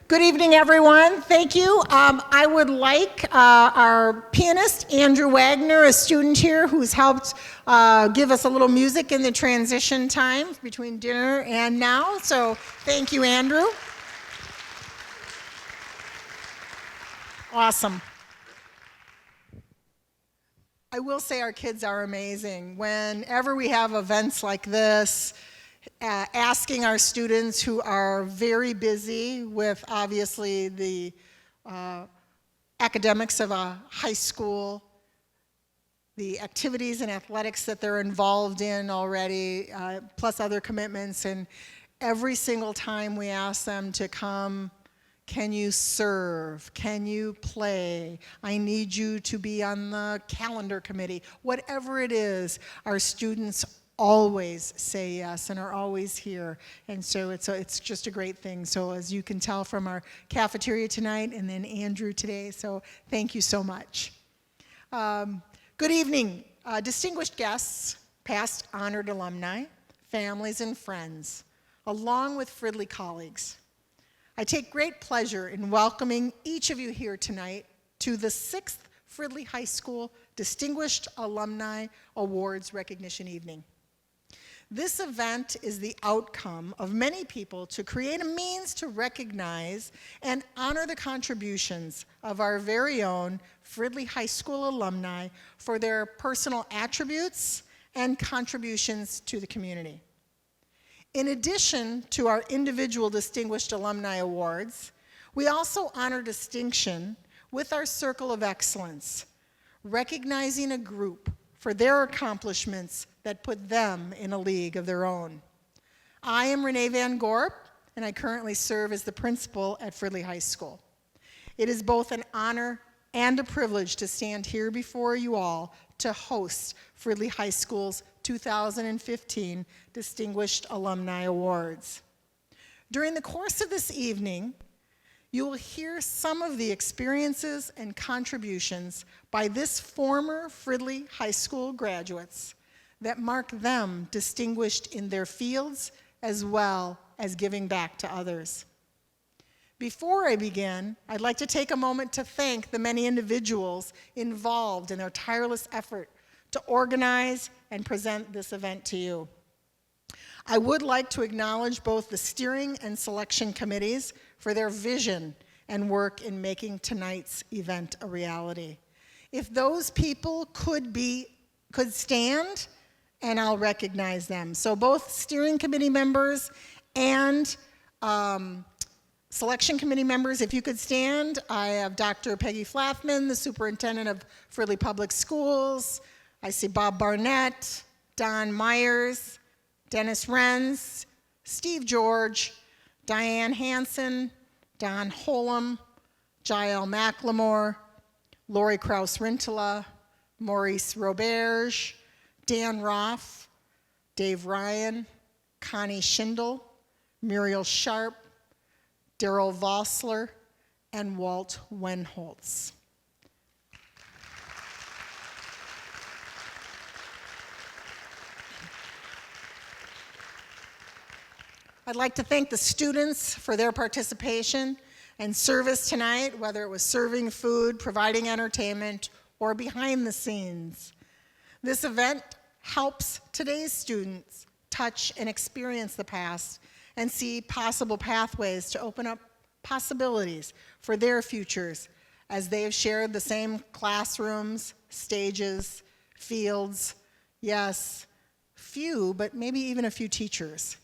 Good evening, everyone. Thank you. I would like our pianist, Andrew Wagner, a student here who's helped give us a little music in the transition time between dinner and now. So thank you, Andrew. Awesome. I will say our kids are amazing. Whenever we have events like this, asking our students who are very busy with obviously the academics of a high school, the activities and athletics that they're involved in already, plus other commitments, and every single time we ask them to come, can you serve? Can you play? I need you to be on the calendar committee. Whatever it is, our students always say yes and are always here. And so it's just a great thing. So as you can tell from our cafeteria tonight and then Andrew today, so thank you so much. Good evening, distinguished guests, past honored alumni, families and friends, along with Fridley colleagues. I take great pleasure in welcoming each of you here tonight to the 6th Fridley High School Distinguished Alumni Awards Recognition Evening. This event is the outcome of many people to create a means to recognize and honor the contributions of our very own Fridley High School alumni for their personal attributes and contributions to the community. In addition to our individual Distinguished Alumni Awards, we also honor distinction with our Circle of Excellence, recognizing a group for their accomplishments that put them in a league of their own. I am Renee Van Gorp, and I currently serve as the principal at Fridley High School. It is both an honor and a privilege to stand here before you all to host Fridley High School's 2015 Distinguished Alumni Awards. During the course of this evening, you will hear some of the experiences and contributions by this former Fridley High School graduates that mark them distinguished in their fields as well as giving back to others. Before I begin, I'd like to take a moment to thank the many individuals involved in their tireless effort to organize and present this event to you. I would like to acknowledge both the steering and selection committees for their vision and work in making tonight's event a reality. If those people could stand, and I'll recognize them. So both steering committee members and selection committee members, if you could stand. I have Dr. Peggy Flathman, the superintendent of Fridley Public Schools. I see Bob Barnett, Don Myers, Dennis Renz, Steve George, Diane Hansen, Don Holum, Jael McLemore, Lori Kraus-Rintala, Maurice Roberge, Dan Roth, Dave Ryan, Connie Schindel, Muriel Sharp, Daryl Vossler, and Walt Wenholtz. I'd like to thank the students for their participation and service tonight, whether it was serving food, providing entertainment, or behind the scenes. This event helps today's students touch and experience the past and see possible pathways to open up possibilities for their futures as they have shared the same classrooms, stages, fields, yes, few, but maybe even a few teachers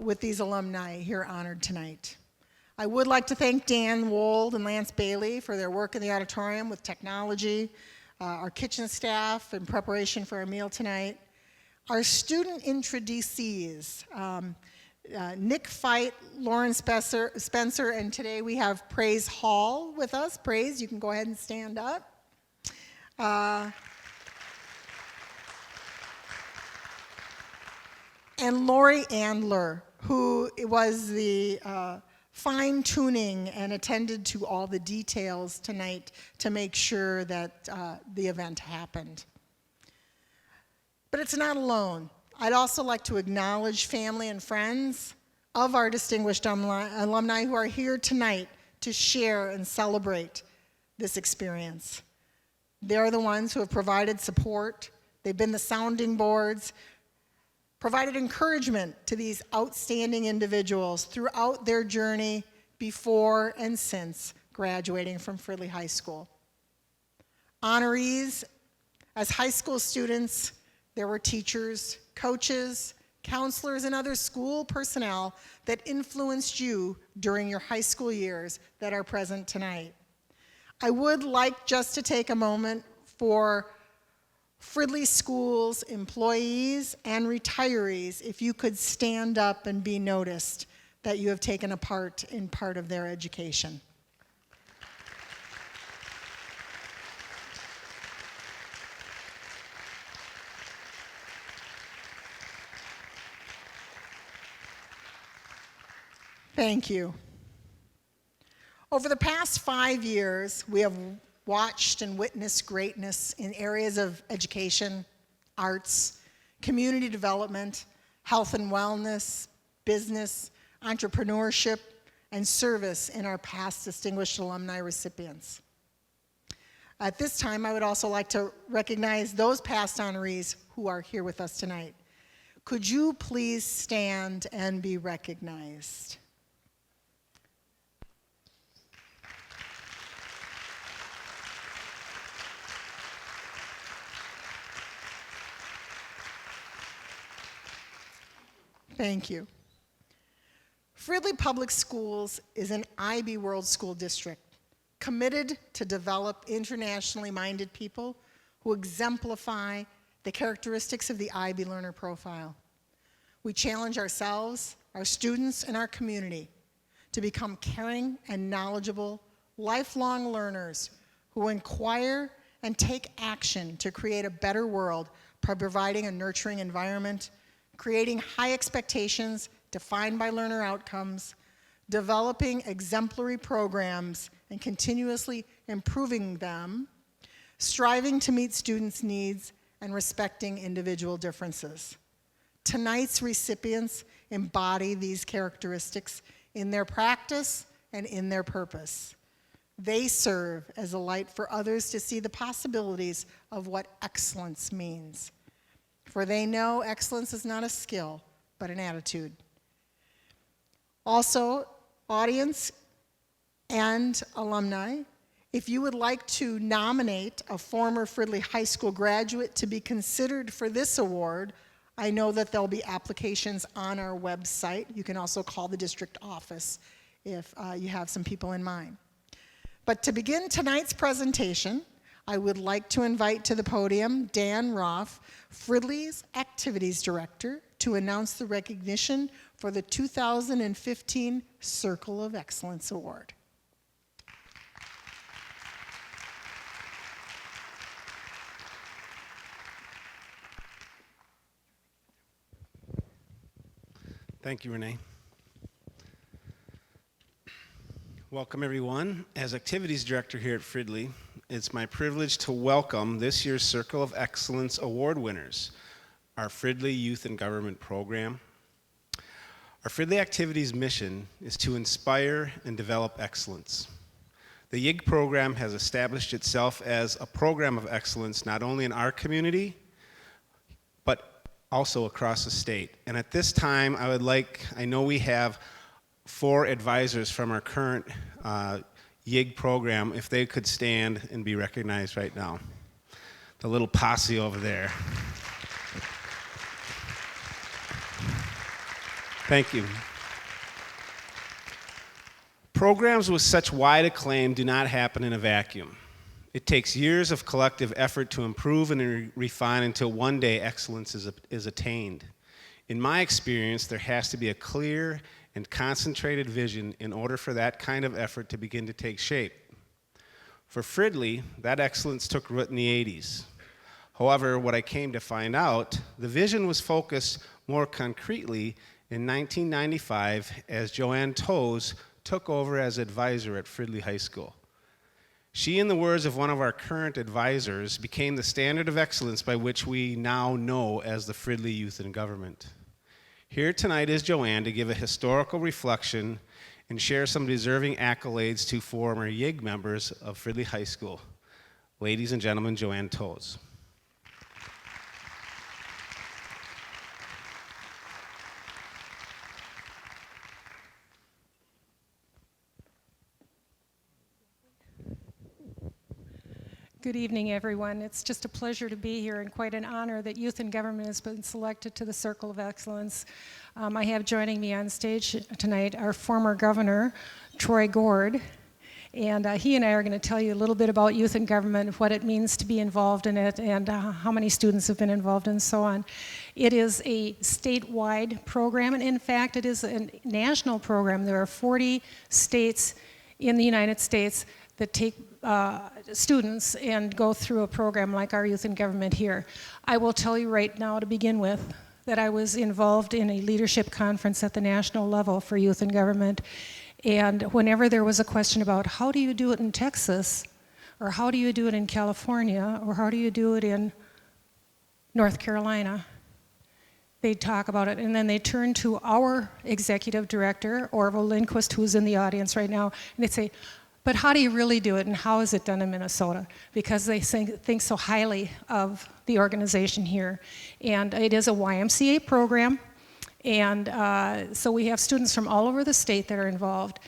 with these alumni here honored tonight. I would like to thank Dan Wold and Lance Bailey for their work in the auditorium with technology, our kitchen staff in preparation for our meal tonight, our student introducees, Nick Feit, Lauren Spencer, and today we have Praise Hall with us. Praise, you can go ahead and stand up. And Lori Andler, who was the fine-tuning and attended to all the details tonight to make sure that the event happened. But it's not alone. I'd also like to acknowledge family and friends of our distinguished alumni who are here tonight to share and celebrate this experience. They're the ones who have provided support. They've been the sounding boards, provided encouragement to these outstanding individuals throughout their journey before and since graduating from Fridley High School. Honorees, as high school students, there were teachers, coaches, counselors, and other school personnel that influenced you during your high school years that are present tonight. I would like just to take a moment for Fridley Schools employees and retirees, if you could stand up and be noticed that you have taken a part in part of their education. Thank you. Over the past 5 years, we have watched and witnessed greatness in areas of education, arts, community development, health and wellness, business, entrepreneurship, and service in our past distinguished alumni recipients. At this time, I would also like to recognize those past honorees who are here with us tonight. Could you please stand and be recognized? Thank you. Fridley Public Schools is an IB World School District committed to develop internationally minded people who exemplify the characteristics of the IB learner profile. We challenge ourselves, our students, and our community to become caring and knowledgeable, lifelong learners who inquire and take action to create a better world by providing a nurturing environment, creating high expectations defined by learner outcomes, developing exemplary programs and continuously improving them, striving to meet students' needs, and respecting individual differences. Tonight's recipients embody these characteristics in their practice and in their purpose. They serve as a light for others to see the possibilities of what excellence means. For they know excellence is not a skill, but an attitude. Also, audience and alumni, if you would like to nominate a former Fridley High School graduate to be considered for this award, I know that there'll be applications on our website. You can also call the district office if you have some people in mind. But to begin tonight's presentation, I would like to invite to the podium Dan Roth, Fridley's Activities Director, to announce the recognition for the 2015 Circle of Excellence Award. Thank you, Renee. Welcome, everyone. As Activities Director here at Fridley, it's my privilege to welcome this year's Circle of Excellence Award winners, our Fridley Youth and Government Program. Our Fridley Activities mission is to inspire and develop excellence. The YIG program has established itself as a program of excellence not only in our community, but also across the state. And at this time, I know we have 4 advisors from our current YIG program, if they could stand and be recognized right now. The little posse over there. Thank you. Programs with such wide acclaim do not happen in a vacuum. It takes years of collective effort to improve and refine until one day excellence is attained. In my experience, there has to be a clear and concentrated vision in order for that kind of effort to begin to take shape. For Fridley, that excellence took root in the 80s. However, what I came to find out, the vision was focused more concretely in 1995 as Joanne Toes took over as advisor at Fridley High School. She, in the words of one of our current advisors, became the standard of excellence by which we now know as the Fridley Youth in Government. Here tonight is Joanne to give a historical reflection and share some deserving accolades to former YIG members of Fridley High School. Ladies and gentlemen, Joanne Toes. Good evening, everyone. It's just a pleasure to be here and quite an honor that Youth in Government has been selected to the Circle of Excellence. I have joining me on stage tonight our former governor, Troy Gord, and he and I are going to tell you a little bit about youth in government, what it means to be involved in it, and how many students have been involved and so on. It is a statewide program, and in fact, it is a national program. There are 40 states in the United States that take students and go through a program like our Youth in Government here. I will tell you right now to begin with that I was involved in a leadership conference at the national level for youth in government, and whenever there was a question about how do you do it in Texas, or how do you do it in California, or how do you do it in North Carolina, they'd talk about it, and then they turn to our executive director, Orville Lindquist, who's in the audience right now, and they'd say, but how do you really do it, and how is it done in Minnesota? Because they think so highly of the organization here. And it is a YMCA program, and so we have students from all over the state that are involved.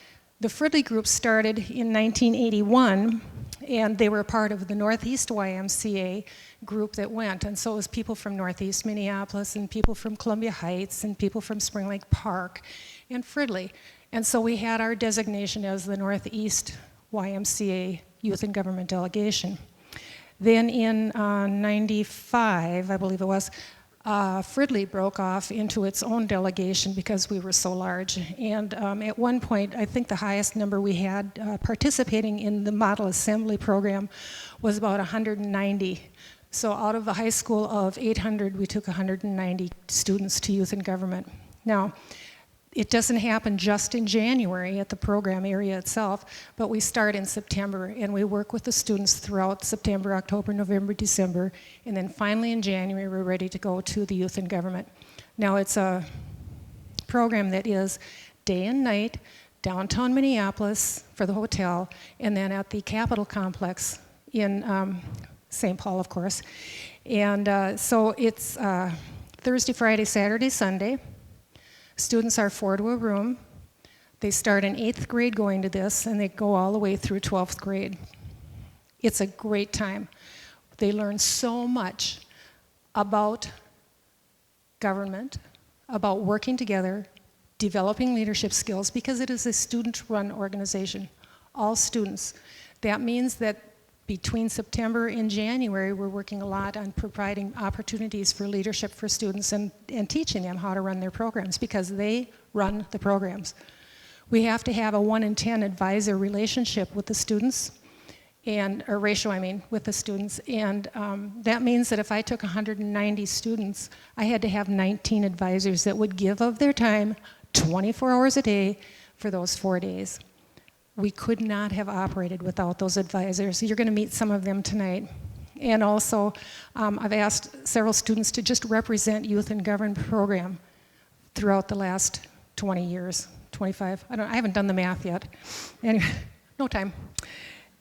The Fridley group started in 1981, and they were part of the Northeast YMCA group that went, and so it was people from Northeast Minneapolis, and people from Columbia Heights, and people from Spring Lake Park, and Fridley. And so we had our designation as the Northeast YMCA Youth in Government Delegation. Then in 95, I believe it was, Fridley broke off into its own delegation because we were so large. And at one point, I think the highest number we had participating in the Model Assembly program was about 190. So out of a high school of 800, we took 190 students to Youth in Government. Now, it doesn't happen just in January at the program area itself, but we start in September, and we work with the students throughout September, October, November, December, and then finally in January we're ready to go to the Youth in Government. Now it's a program that is day and night, downtown Minneapolis for the hotel, and then at the Capitol Complex in St. Paul, of course. And so it's Thursday, Friday, Saturday, Sunday. Students are 4 to a room. They start in 8th grade going to this, and they go all the way through 12th grade. It's a great time. They learn so much about government, about working together, developing leadership skills, because it is a student-run organization, all students. That means that between September and January, we're working a lot on providing opportunities for leadership for students and teaching them how to run their programs, because they run the programs. We have to have a 1 in 10 advisor relationship with the students, or ratio, I mean, with the students. And that means that if I took 190 students, I had to have 19 advisors that would give of their time 24 hours a day for those 4 days. We could not have operated without those advisors. You're going to meet some of them tonight. And also, I've asked several students to just represent Youth in Government program throughout the last 20 years, 25. I haven't done the math yet. Anyway, no time.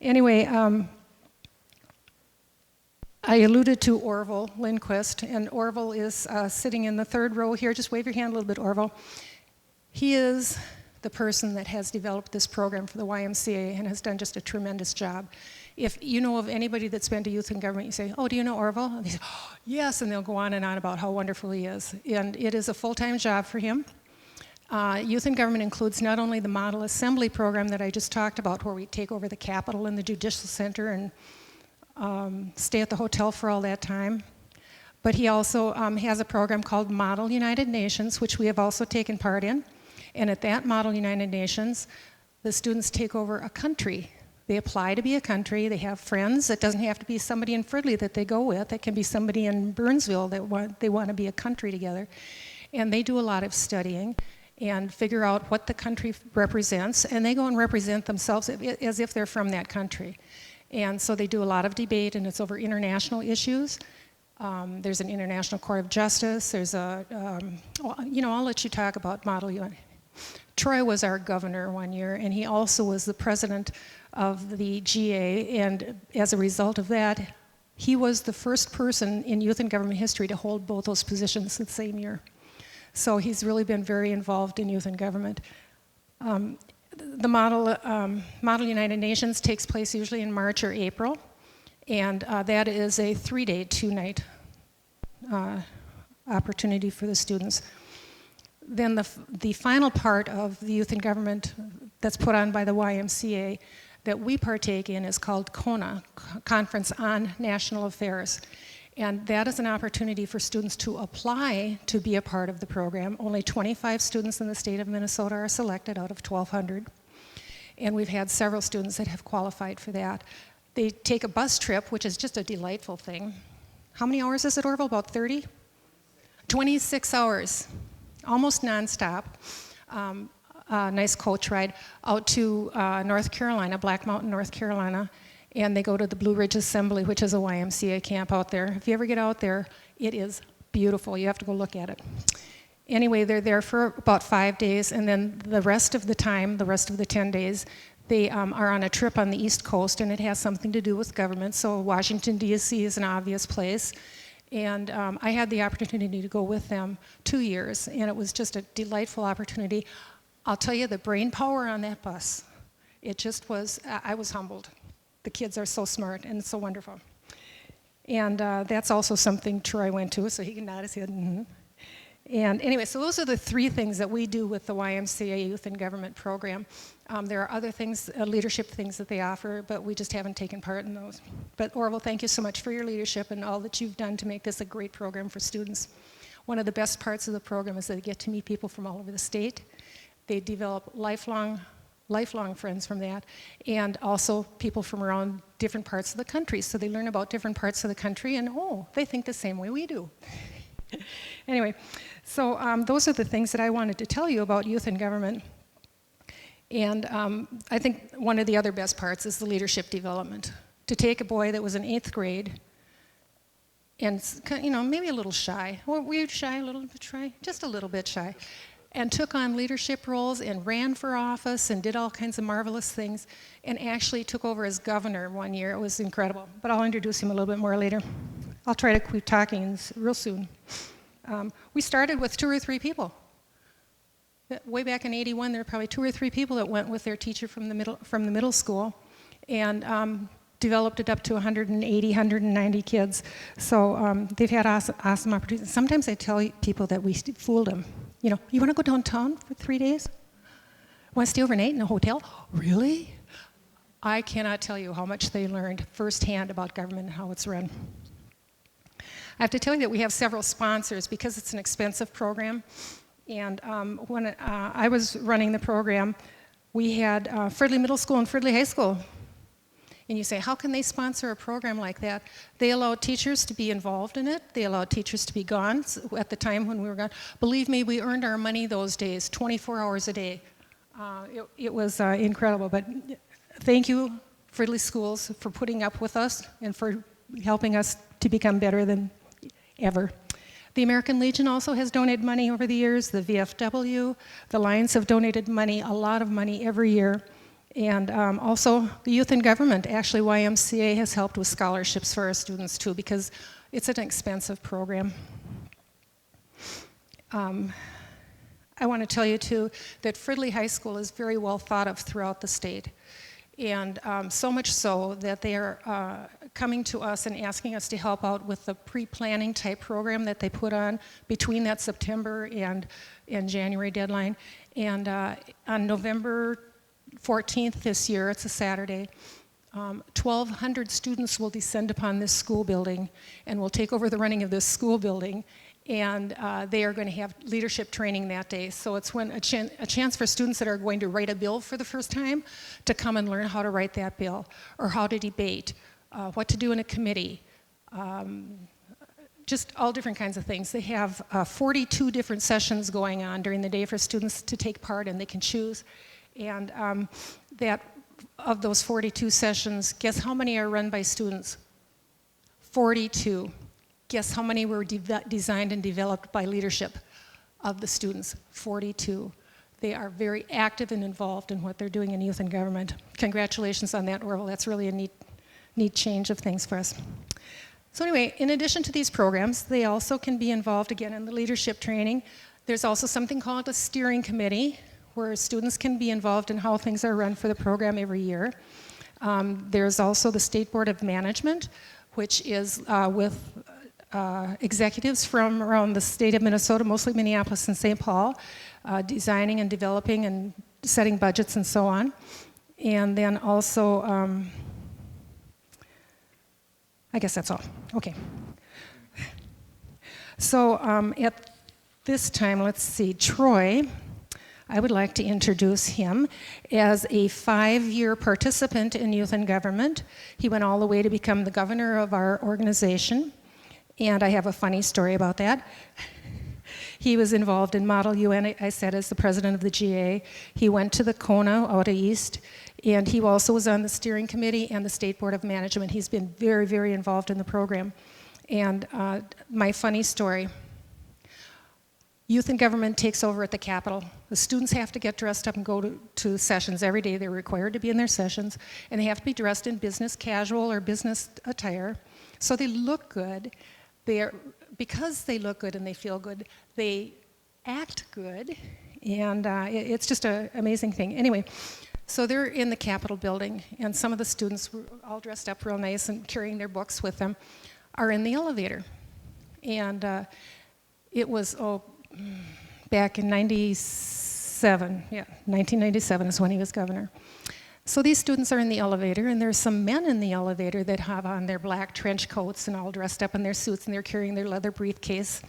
Anyway, I alluded to Orville Lindquist, and Orville is sitting in the 3rd row here. Just wave your hand a little bit, Orville. He is the person that has developed this program for the YMCA and has done just a tremendous job. If you know of anybody that's been to Youth in Government, you say, oh, do you know Orville? And they say, oh, yes, and they'll go on and on about how wonderful he is. And it is a full-time job for him. Youth in Government includes not only the Model Assembly program that I just talked about, where we take over the Capitol and the Judicial Center and stay at the hotel for all that time, but he also has a program called Model United Nations, which we have also taken part in. And at that Model United Nations, the students take over a country. They apply to be a country. They have friends. It doesn't have to be somebody in Fridley that they go with. It can be somebody in Burnsville that they want to be a country together. And they do a lot of studying and figure out what the country represents, and they go and represent themselves as if they're from that country. And so they do a lot of debate, and it's over international issues. There's an International Court of Justice. There's a, I'll let you talk about Model UN. Troy was our governor one year, and he also was the president of the GA, and as a result of that, he was the first person in youth and government history to hold both those positions the same year. So he's really been very involved in youth and government. The Model United Nations takes place usually in March or April, and that is a 3-day, 2-night opportunity for the students. Then the final part of the youth and government that's put on by the YMCA that we partake in is called CONA, Conference on National Affairs. And that is an opportunity for students to apply to be a part of the program. Only 25 students in the state of Minnesota are selected out of 1,200. And we've had several students that have qualified for that. They take a bus trip, which is just a delightful thing. How many hours is it, Orville? About 30? 26 hours, almost nonstop. Nice coach ride out to North Carolina, Black Mountain, North Carolina, and they go to the Blue Ridge Assembly, which is a YMCA camp out there. If you ever get out there, it is beautiful. You have to go look at it. Anyway, they're there for about 5 days, and then the rest of the time, the rest of the 10 days, they are on a trip on the East Coast, and it has something to do with government. So Washington, D.C. is an obvious place. And I had the opportunity to go with them 2 years, and it was just a delightful opportunity. I'll tell you, the brain power on that bus, it just was, I was humbled. The kids are so smart and so wonderful. And that's also something Troy went to, so he can nod his head. Mm-hmm. And anyway, so those are the 3 things that we do with the YMCA Youth and Government Program. There are other things, leadership things that they offer, but we just haven't taken part in those. But Orville, thank you so much for your leadership and all that you've done to make this a great program for students. One of the best parts of the program is that they get to meet people from all over the state. They develop lifelong friends from that, and also people from around different parts of the country. So they learn about different parts of the country, and they think the same way we do. Anyway, so those are the things that I wanted to tell you about youth and government. And I think one of the other best parts is the leadership development. To take a boy that was in 8th grade and, maybe a little shy. Were you shy, a little bit shy? Just a little bit shy. And took on leadership roles and ran for office and did all kinds of marvelous things and actually took over as governor one year. It was incredible. But I'll introduce him a little bit more later. I'll try to quit talking real soon. We started with 2 or 3 people. Way back in '81, there were probably 2 or 3 people that went with their teacher from the middle school and developed it up to 180, 190 kids. So they've had awesome opportunities. Sometimes I tell people that we fooled them. You want to go downtown for 3 days? Want to stay overnight in a hotel? Really? I cannot tell you how much they learned firsthand about government and how it's run. I have to tell you that we have several sponsors because it's an expensive program. And when I was running the program, we had Fridley Middle School and Fridley High School. And you say, how can they sponsor a program like that? They allow teachers to be involved in it. They allow teachers to be gone at the time when we were gone. Believe me, we earned our money those days, 24 hours a day. It was incredible. But thank you, Fridley Schools, for putting up with us and for helping us to become better than ever. The American Legion also has donated money over the years. The VFW, the Lions have donated money, a lot of money every year. And also the Youth in Government, actually YMCA has helped with scholarships for our students too because it's an expensive program. I want to tell you too that Fridley High School is very well thought of throughout the state. And so much so that they are coming to us and asking us to help out with the pre-planning type program that they put on between that September and January deadline. And on November 14th this year, it's a Saturday, 1,200 students will descend upon this school building and will take over the running of this school building. And they are going to have leadership training that day. So it's when a chance for students that are going to write a bill for the first time to come and learn how to write that bill, or how to debate, what to do in a committee, just all different kinds of things. They have 42 different sessions going on during the day for students to take part in. They can choose. And that of those 42 sessions, guess how many are run by students? 42. Guess how many were designed and developed by leadership of the students? 42. They are very active and involved in what they're doing in youth and government. Congratulations on that, Orville. That's really a neat change of things for us. So anyway, in addition to these programs, they also can be involved again in the leadership training. There's also something called a steering committee, where students can be involved in how things are run for the program every year. There's also the State Board of Management, which is with executives from around the state of Minnesota, mostly Minneapolis and St. Paul, designing and developing and setting budgets and so on. And then also, I guess that's all. Okay. So at this time, let's see, Troy, I would like to introduce him as a 5-year participant in youth and government. He went all the way to become the governor of our organization, and I have a funny story about that. He was involved in Model UN, I said, as the president of the GA. He went to the Kona out east, and he also was on the steering committee and the State Board of Management. He's been very, very involved in the program. And my funny story, youth and government takes over at the Capitol. The students have to get dressed up and go to sessions every day. They're required to be in their sessions, and they have to be dressed in business casual or business attire. So they look good. Because they look good and they feel good, they act good, and it's just an amazing thing. Anyway, so they're in the Capitol building, and some of the students, were all dressed up real nice and carrying their books with them, are in the elevator. And it was, back in 97, yeah, 1997 is when he was governor. So these students are in the elevator, and there's some men in the elevator that have on their black trench coats and all dressed up in their suits, and they're carrying their leather briefcase.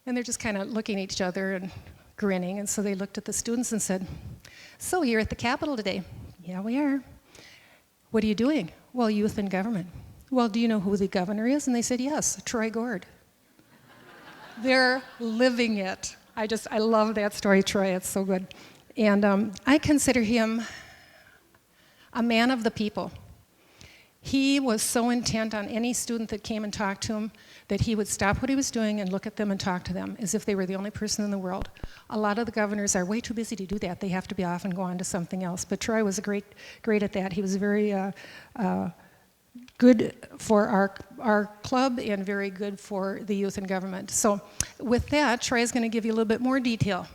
And they're just kind of looking at each other and grinning, and so they looked at the students and said, "So you're at the Capitol today?" "Yeah, we are." "What are you doing?" "Well, youth and government." "Well, do you know who the governor is?" And they said, "Yes, Troy Gord." They're living it. I love that story, Troy. It's so good. And I consider him a man of the people. He was so intent on any student that came and talked to him that he would stop what he was doing and look at them and talk to them as if they were the only person in the world. A lot of the governors are way too busy to do that. They have to be off and go on to something else. But Troy was great at that. He was very good for our club and very good for the youth and government. So with that, Troy is going to give you a little bit more detail.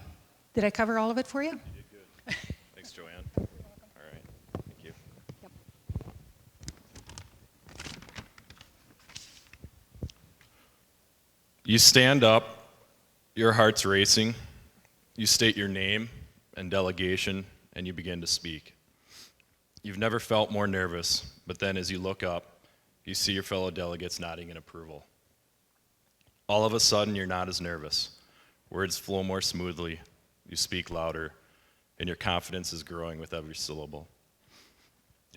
Did I cover all of it for you? You did good. Thanks, Joanne. All right. Thank you. Yep. You stand up, your heart's racing, you state your name and delegation, and you begin to speak. You've never felt more nervous, but then as you look up, you see your fellow delegates nodding in approval. All of a sudden, you're not as nervous. Words flow more smoothly, you speak louder, and your confidence is growing with every syllable.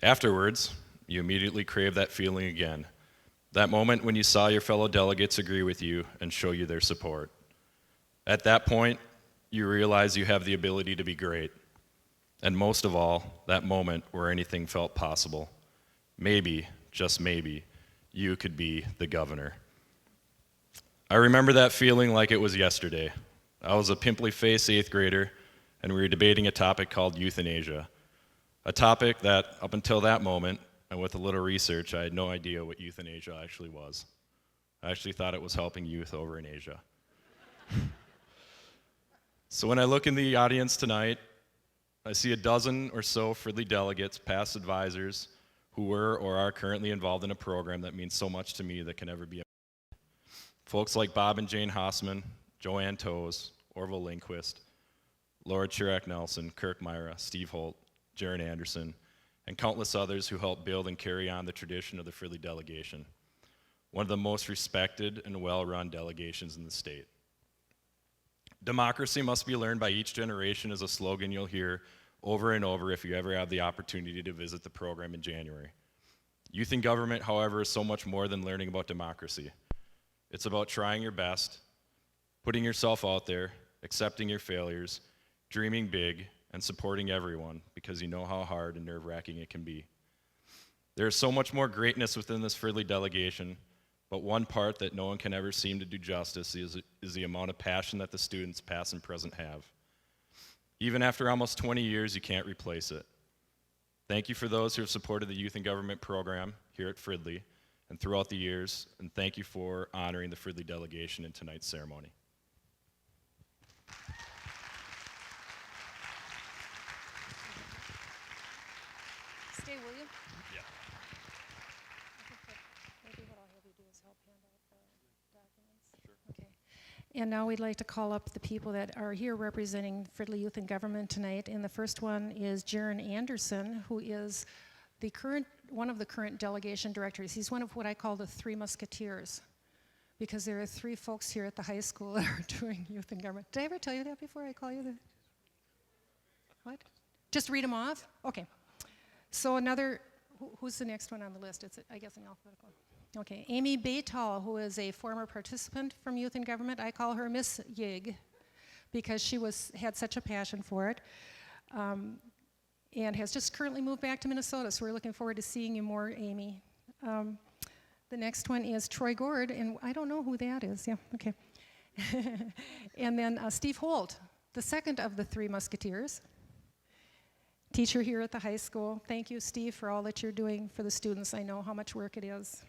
Afterwards, you immediately crave that feeling again, that moment when you saw your fellow delegates agree with you and show you their support. At that point, you realize you have the ability to be great, and most of all, that moment where anything felt possible. Maybe, just maybe, you could be the governor. I remember that feeling like it was yesterday. I was a pimply-faced 8th grader, and we were debating a topic called euthanasia, a topic that, up until that moment, and with a little research, I had no idea what euthanasia actually was. I actually thought it was helping youth over in Asia. So when I look in the audience tonight, I see a dozen or so Fridley delegates, past advisors, who were or are currently involved in a program that means so much to me that can never be. Folks like Bob and Jane Hossman, Joanne Toes, Orville Lindquist, Laura Chirac-Nelson, Kirk Myra, Steve Holt, Jaron Anderson, and countless others who helped build and carry on the tradition of the Fridley delegation, one of the most respected and well-run delegations in the state. Democracy must be learned by each generation is a slogan you'll hear over and over if you ever have the opportunity to visit the program in January. Youth in government, however, is so much more than learning about democracy. It's about trying your best, putting yourself out there, accepting your failures, dreaming big, and supporting everyone because you know how hard and nerve-wracking it can be. There is so much more greatness within this Fridley delegation But one part that no one can ever seem to do justice is the amount of passion that the students, past and present, have. Even after almost 20 years, you can't replace it. Thank you for those who have supported the Youth in Government program here at Fridley and throughout the years, and thank you for honoring the Fridley delegation in tonight's ceremony. Stay, will you? Yeah. Maybe what I'll have you do is help hand out the documents. Sure. Okay. And now we'd like to call up the people that are here representing Fridley Youth in Government tonight. And the first one is Jaron Anderson, who is one of the current delegation directors. He's one of what I call the Three Musketeers, because there are three folks here at the high school that are doing youth in government. Did I ever tell you that before I call you the? What? Just read them off? Okay. So who's the next one on the list? It's, I guess, in alphabetical. Okay, Amy Baytall, who is a former participant from Youth in Government. I call her Miss Yig because she had such a passion for it, and has just currently moved back to Minnesota, so we're looking forward to seeing you more, Amy. The next one is Troy Gord, and I don't know who that is. Yeah, okay. And then Steve Holt, the second of the Three Musketeers, teacher here at the high school. Thank you, Steve, for all that you're doing for the students. I know how much work it is.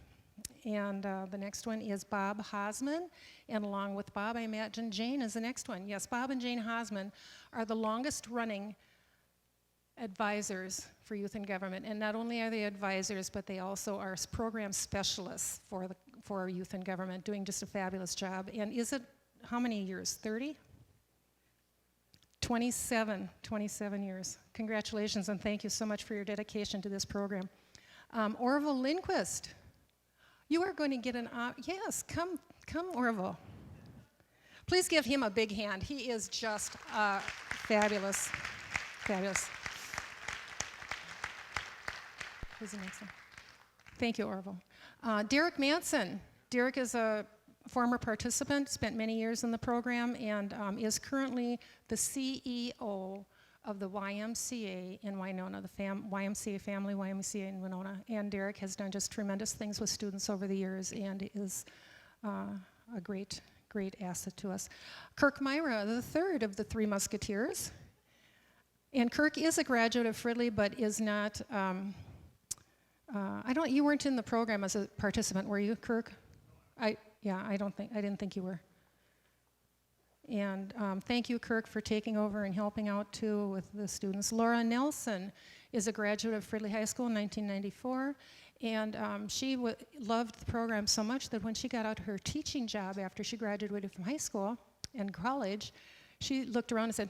And the next one is Bob Hosman, and along with Bob, I imagine Jane is the next one. Yes, Bob and Jane Hosman are the longest running advisors for Youth in Government, and not only are they advisors, but they also are program specialists for Youth in Government, doing just a fabulous job. And is it, how many years, 30? 27 years. Congratulations, and thank you so much for your dedication to this program. Orville Lindquist, you are going to get yes, come Orville. Please give him a big hand. He is just fabulous. Who's the next one? Thank you, Orville. Derek Manson. Derek is a former participant, spent many years in the program, and is currently the CEO of the YMCA in Winona, the YMCA Family YMCA in Winona. And Derek has done just tremendous things with students over the years and is a great asset to us. Kirk Myra, the third of the Three Musketeers. And Kirk is a graduate of Fridley, but is not, you weren't in the program as a participant, were you, Kirk? I didn't think you were. And thank you, Kirk, for taking over and helping out too with the students. Laura Nelson is a graduate of Fridley High School in 1994, and she loved the program so much that when she got out her teaching job after she graduated from high school and college, she looked around and said,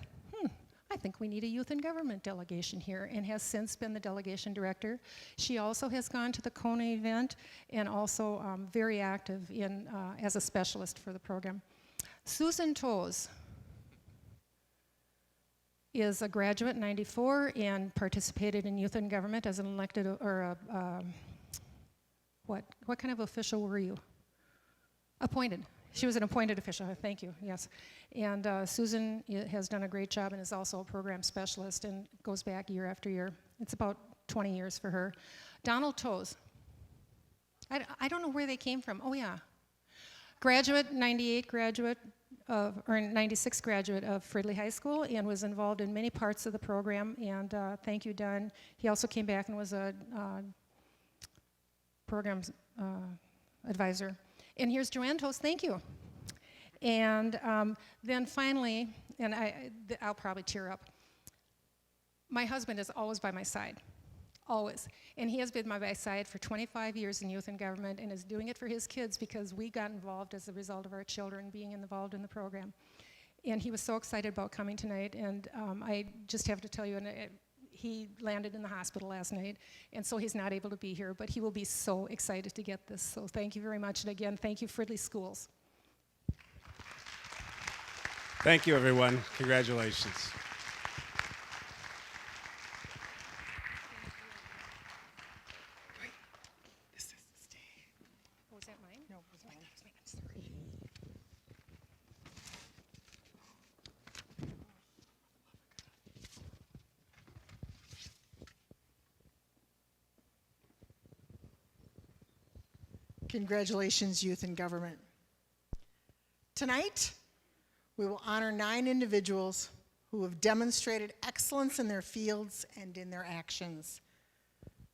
I think we need a Youth in Government delegation here, and has since been the delegation director. She also has gone to the Kona event and also very active as a specialist for the program. Susan Toes is a graduate in '94 and participated in Youth in Government as an elected, or what kind of official were you? Appointed. She was an appointed official, thank you, yes. And Susan has done a great job and is also a program specialist and goes back year after year. It's about 20 years for her. Donald Toes. I don't know where they came from. Oh, yeah. Graduate, 98 graduate, or 96 graduate of Fridley High School, and was involved in many parts of the program. And thank you, Don. He also came back and was a program advisor. And here's Joanne Toast, thank you. And then finally, and I'll probably tear up, my husband is always by my side, always. And he has been by my side for 25 years in Youth in Government and is doing it for his kids because we got involved as a result of our children being involved in the program. And he was so excited about coming tonight, and I just have to tell you, he landed in the hospital last night, and so he's not able to be here, but he will be so excited to get this. So thank you very much, and again, thank you, Fridley Schools. Thank you, everyone. Congratulations. Oh, was that mine? No, it was mine. I'm sorry. Congratulations, Youth in Government. Tonight, we will honor 9 individuals who have demonstrated excellence in their fields and in their actions.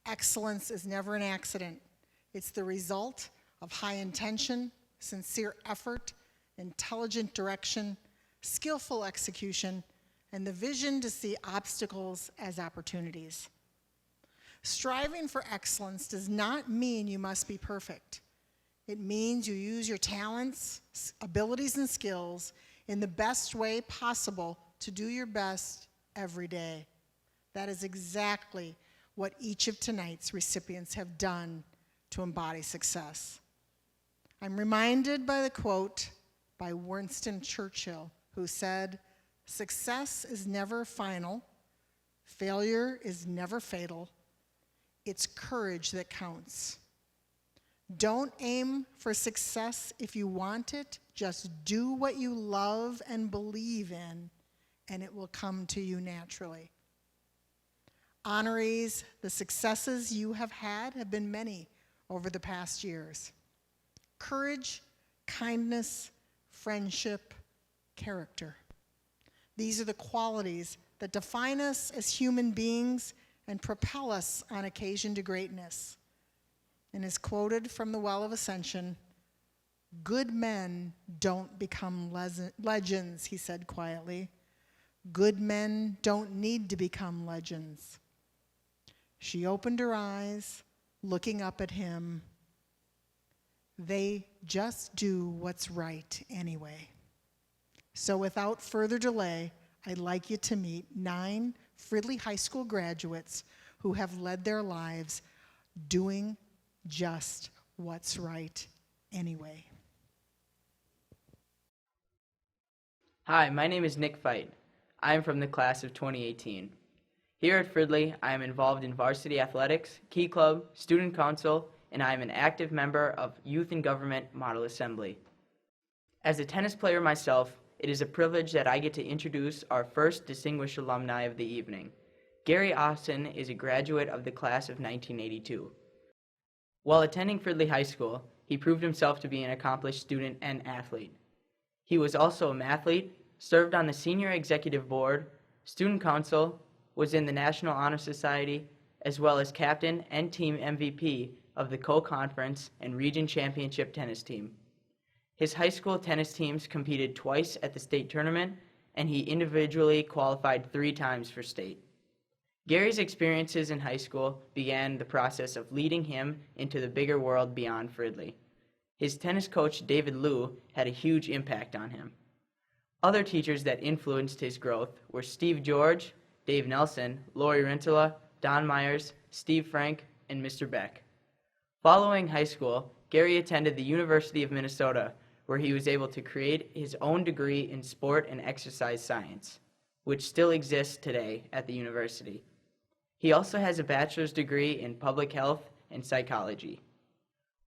Excellence is never an accident. It's the result of high intention, sincere effort, intelligent direction, skillful execution, and the vision to see obstacles as opportunities. Striving for excellence does not mean you must be perfect. It means you use your talents, abilities, and skills in the best way possible to do your best every day. That is exactly what each of tonight's recipients have done to embody success. I'm reminded by the quote by Winston Churchill, who said, "Success is never final, failure is never fatal, it's courage that counts." Don't aim for success if you want it, just do what you love and believe in, and it will come to you naturally. Honorees, the successes you have had have been many over the past years. Courage, kindness, friendship, character. These are the qualities that define us as human beings and propel us on occasion to greatness. And as quoted from the Well of Ascension, "Good men don't become legends," he said quietly. "Good men don't need to become legends." She opened her eyes, looking up at him. They just do what's right anyway. So without further delay, I'd like you to meet 9 Fridley High School graduates who have led their lives doing just what's right anyway. Hi, my name is Nick Veit. I am from the class of 2018. Here at Fridley, I am involved in varsity athletics, Key Club, student council, and I am an active member of Youth in Government Model Assembly. As a tennis player myself, it is a privilege that I get to introduce our first Distinguished Alumni of the evening. Gary Aasen is a graduate of the class of 1982. While attending Fridley High School, he proved himself to be an accomplished student and athlete. He was also a mathlete, served on the Senior Executive Board, Student Council, was in the National Honor Society, as well as captain and team MVP of the Co-Conference and Region Championship tennis team. His high school tennis teams competed twice at the state tournament, and he individually qualified 3 times for state. Gary's experiences in high school began the process of leading him into the bigger world beyond Fridley. His tennis coach, David Liu, had a huge impact on him. Other teachers that influenced his growth were Steve George, Dave Nelson, Lori Rintala, Don Myers, Steve Frank, and Mr. Beck. Following high school, Gary attended the University of Minnesota, where he was able to create his own degree in sport and exercise science, which still exists today at the university. He also has a bachelor's degree in public health and psychology.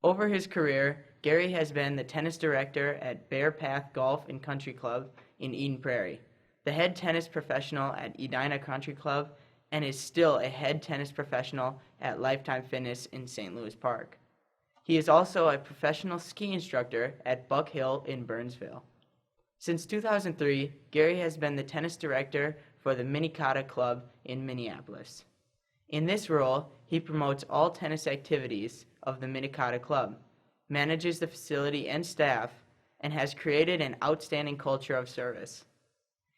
Over his career, Gary has been the tennis director at Bear Path Golf and Country Club in Eden Prairie, the head tennis professional at Edina Country Club, and is still a head tennis professional at Lifetime Fitness in St. Louis Park. He is also a professional ski instructor at Buck Hill in Burnsville. Since 2003, Gary has been the tennis director for the Minikahda Club in Minneapolis. In this role, he promotes all tennis activities of the Minikahda Club, manages the facility and staff, and has created an outstanding culture of service.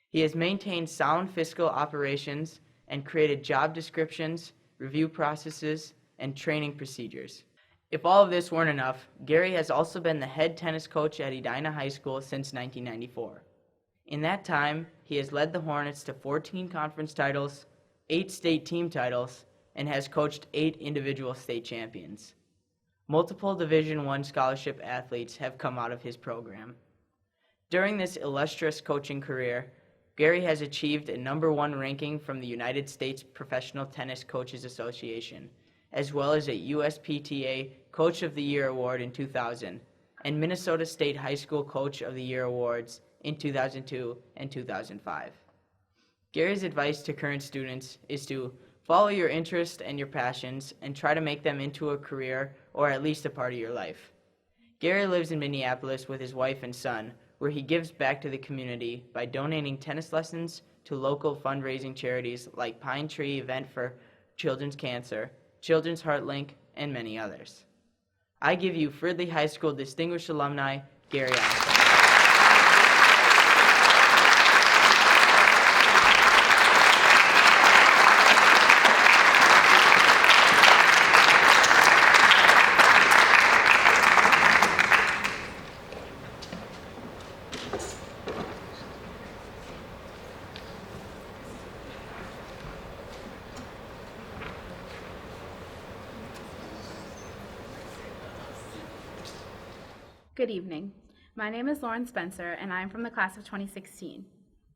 He has maintained sound fiscal operations and created job descriptions, review processes, and training procedures. If all of this weren't enough, Gary has also been the head tennis coach at Edina High School since 1994. In that time, he has led the Hornets to 14 conference titles, 8 state team titles, and has coached 8 individual state champions. Multiple Division I scholarship athletes have come out of his program. During this illustrious coaching career, Gary has achieved a #1 ranking from the United States Professional Tennis Coaches Association, as well as a USPTA Coach of the Year Award in 2000, and Minnesota State High School Coach of the Year Awards in 2002 and 2005. Gary's advice to current students is to follow your interests and your passions and try to make them into a career or at least a part of your life. Gary lives in Minneapolis with his wife and son, where he gives back to the community by donating tennis lessons to local fundraising charities like Pine Tree Event for Children's Cancer, Children's Heart Link, and many others. I give you Fridley High School Distinguished Alumni, Gary Aasen. Good evening. My name is Lauren Spencer, and I am from the class of 2016.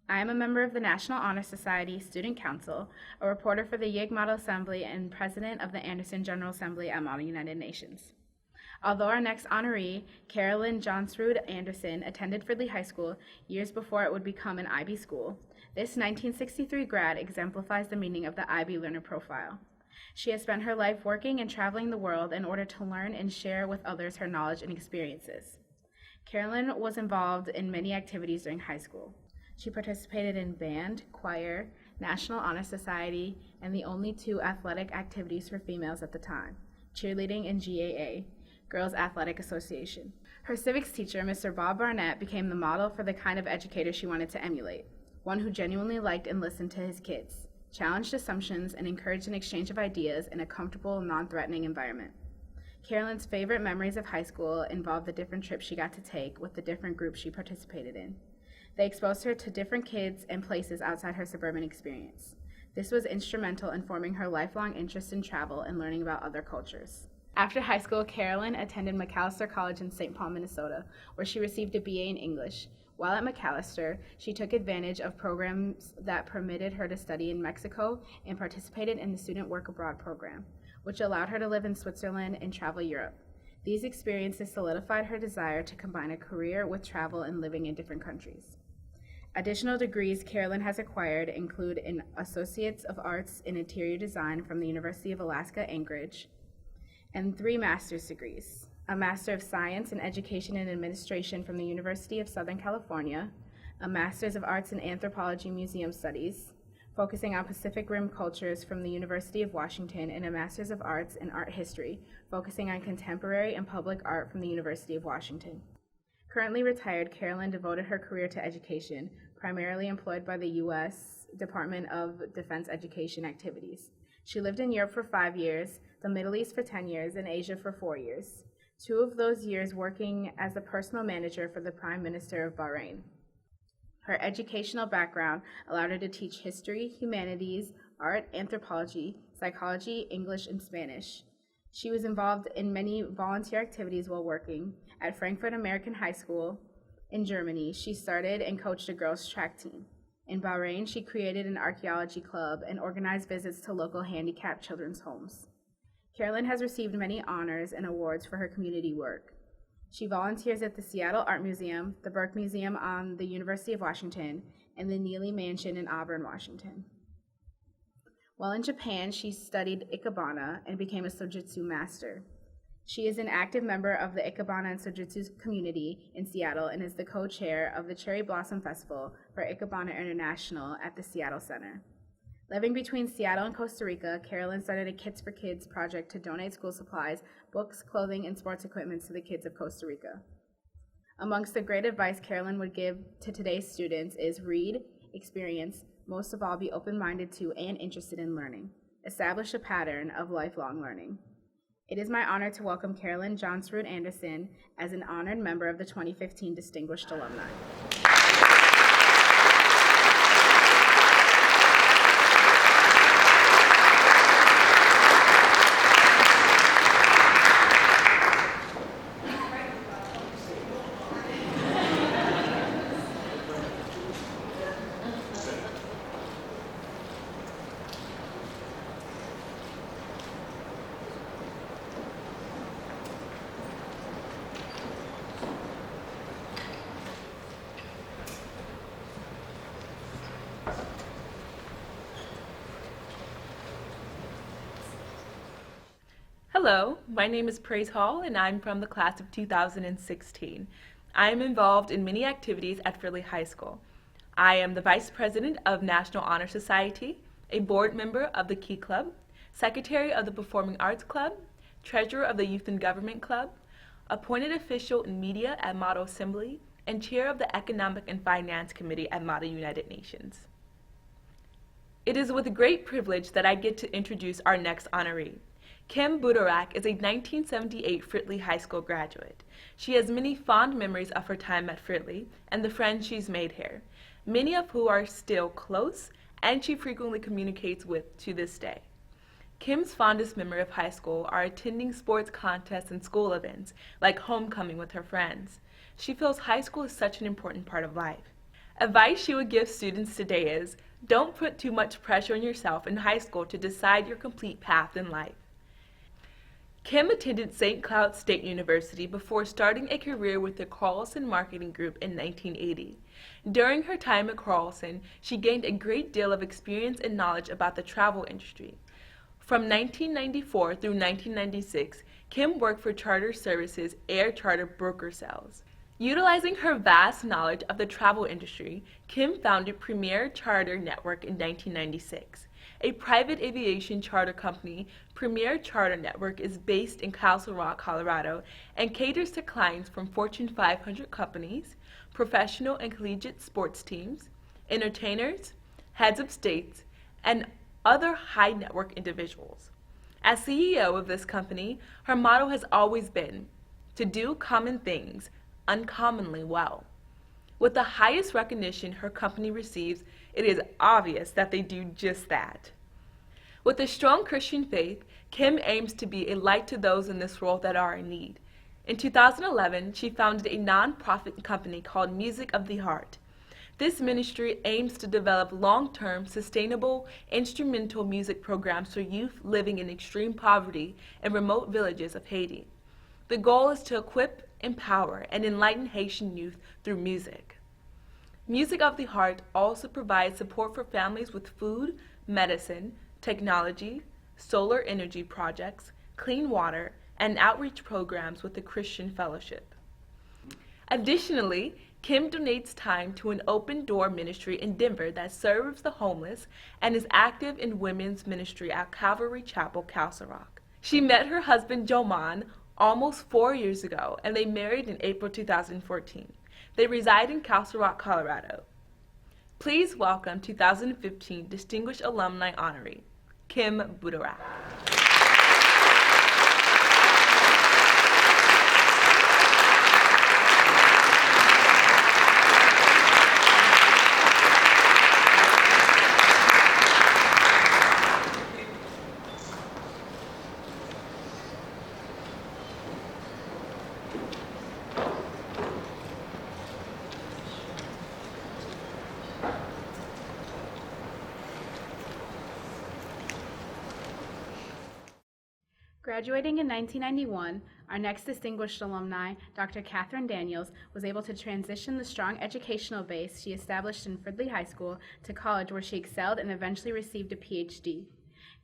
I am a member of the National Honor Society Student Council, a reporter for the YIG Model Assembly, and president of the Anderson General Assembly at Model United Nations. Although our next honoree, Carolyn Johnsrud Anderson, attended Fridley High School years before it would become an IB school, this 1963 grad exemplifies the meaning of the IB learner profile. She has spent her life working and traveling the world in order to learn and share with others her knowledge and experiences. Carolyn was involved in many activities during high school. She participated in band, choir, National Honor Society, and the only 2 athletic activities for females at the time, cheerleading and GAA, Girls Athletic Association. Her civics teacher, Mr. Bob Barnett, became the model for the kind of educator she wanted to emulate, one who genuinely liked and listened to his kids, challenged assumptions, and encouraged an exchange of ideas in a comfortable, non-threatening environment. Carolyn's favorite memories of high school involved the different trips she got to take with the different groups she participated in. They exposed her to different kids and places outside her suburban experience. This was instrumental in forming her lifelong interest in travel and learning about other cultures. After high school, Carolyn attended Macalester College in St. Paul, Minnesota, where she received a BA in English. While at Macalester, she took advantage of programs that permitted her to study in Mexico and participated in the Student Work Abroad program, which allowed her to live in Switzerland and travel Europe. These experiences solidified her desire to combine a career with travel and living in different countries. Additional degrees Carolyn has acquired include an Associates of Arts in Interior Design from the University of Alaska Anchorage, and 3 master's degrees. A Master of Science in Education and Administration from the University of Southern California, a Master's of Arts in Anthropology Museum Studies, focusing on Pacific Rim cultures from the University of Washington, and a Master's of Arts in Art History, focusing on contemporary and public art from the University of Washington. Currently retired, Carolyn devoted her career to education, primarily employed by the U.S. Department of Defense education activities. She lived in Europe for 5 years, the Middle East for 10 years, and Asia for 4 years. 2 of those years working as the personal manager for the Prime Minister of Bahrain. Her educational background allowed her to teach history, humanities, art, anthropology, psychology, English, and Spanish. She was involved in many volunteer activities while working. At Frankfurt American High School in Germany, she started and coached a girls' track team. In Bahrain, she created an archaeology club and organized visits to local handicapped children's homes. Carolyn has received many honors and awards for her community work. She volunteers at the Seattle Art Museum, the Burke Museum on the University of Washington, and the Neely Mansion in Auburn, Washington. While in Japan, she studied Ikebana and became a Sojitsu master. She is an active member of the Ikebana and Sojitsu community in Seattle and is the co-chair of the Cherry Blossom Festival for Ikebana International at the Seattle Center. Living between Seattle and Costa Rica, Carolyn started a Kits for Kids project to donate school supplies, books, clothing, and sports equipment to the kids of Costa Rica. Amongst the great advice Carolyn would give to today's students is read, experience, most of all be open-minded to and interested in learning. Establish a pattern of lifelong learning. It is my honor to welcome Carolyn Johnsrud Anderson as an honored member of the 2015 Distinguished Alumni. Hello, my name is Praise Hall and I'm from the class of 2016. I am involved in many activities at Fridley High School. I am the Vice President of National Honor Society, a board member of the Key Club, Secretary of the Performing Arts Club, Treasurer of the Youth and Government Club, appointed official in media at Model Assembly, and Chair of the Economic and Finance Committee at Model United Nations. It is with great privilege that I get to introduce our next honoree. Kim Budorak is a 1978 Fridley High School graduate. She has many fond memories of her time at Fridley and the friends she's made here, many of who are still close and she frequently communicates with to this day. Kim's fondest memory of high school are attending sports contests and school events, like homecoming with her friends. She feels high school is such an important part of life. Advice she would give students today is, don't put too much pressure on yourself in high school to decide your complete path in life. Kim attended St. Cloud State University before starting a career with the Carlson Marketing Group in 1980. During her time at Carlson, she gained a great deal of experience and knowledge about the travel industry. From 1994 through 1996, Kim worked for Charter Services Air Charter Broker Sales. Utilizing her vast knowledge of the travel industry, Kim founded Premier Charter Network in 1996. A private aviation charter company, Premier Charter Network is based in Castle Rock, Colorado, and caters to clients from Fortune 500 companies, professional and collegiate sports teams, entertainers, heads of states, and other high network individuals. As CEO of this company, her motto has always been, to do common things uncommonly well. With the highest recognition her company receives, it is obvious that they do just that. With a strong Christian faith, Kim aims to be a light to those in this world that are in need. In 2011, she founded a nonprofit company called Music of the Heart. This ministry aims to develop long-term, sustainable, instrumental music programs for youth living in extreme poverty in remote villages of Haiti. The goal is to equip, empower, and enlighten Haitian youth through music. Music of the Heart also provides support for families with food, medicine, technology, solar energy projects, clean water, and outreach programs with the Christian Fellowship. Additionally, Kim donates time to an open door ministry in Denver that serves the homeless and is active in women's ministry at Calvary Chapel, Castle Rock. She met her husband, Joman, almost 4 years ago, and they married in April 2014. They reside in Castle Rock, Colorado. Please welcome 2015 Distinguished Alumni Honoree, Kim Budorak. Graduating in 1991, our next distinguished alumni, Dr. Catherine Daniels, was able to transition the strong educational base she established in Fridley High School to college where she excelled and eventually received a PhD.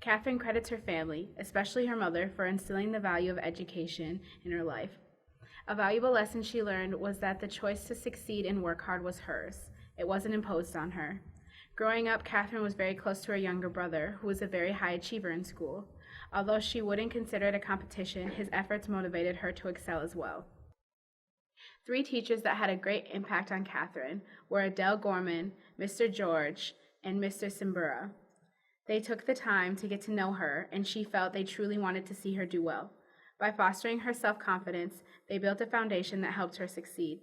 Catherine credits her family, especially her mother, for instilling the value of education in her life. A valuable lesson she learned was that the choice to succeed and work hard was hers. It wasn't imposed on her. Growing up, Catherine was very close to her younger brother, who was a very high achiever in school. Although she wouldn't consider it a competition, his efforts motivated her to excel as well. 3 teachers that had a great impact on Catherine were Adele Gorman, Mr. George, and Mr. Simbura. They took the time to get to know her, and she felt they truly wanted to see her do well. By fostering her self-confidence, they built a foundation that helped her succeed.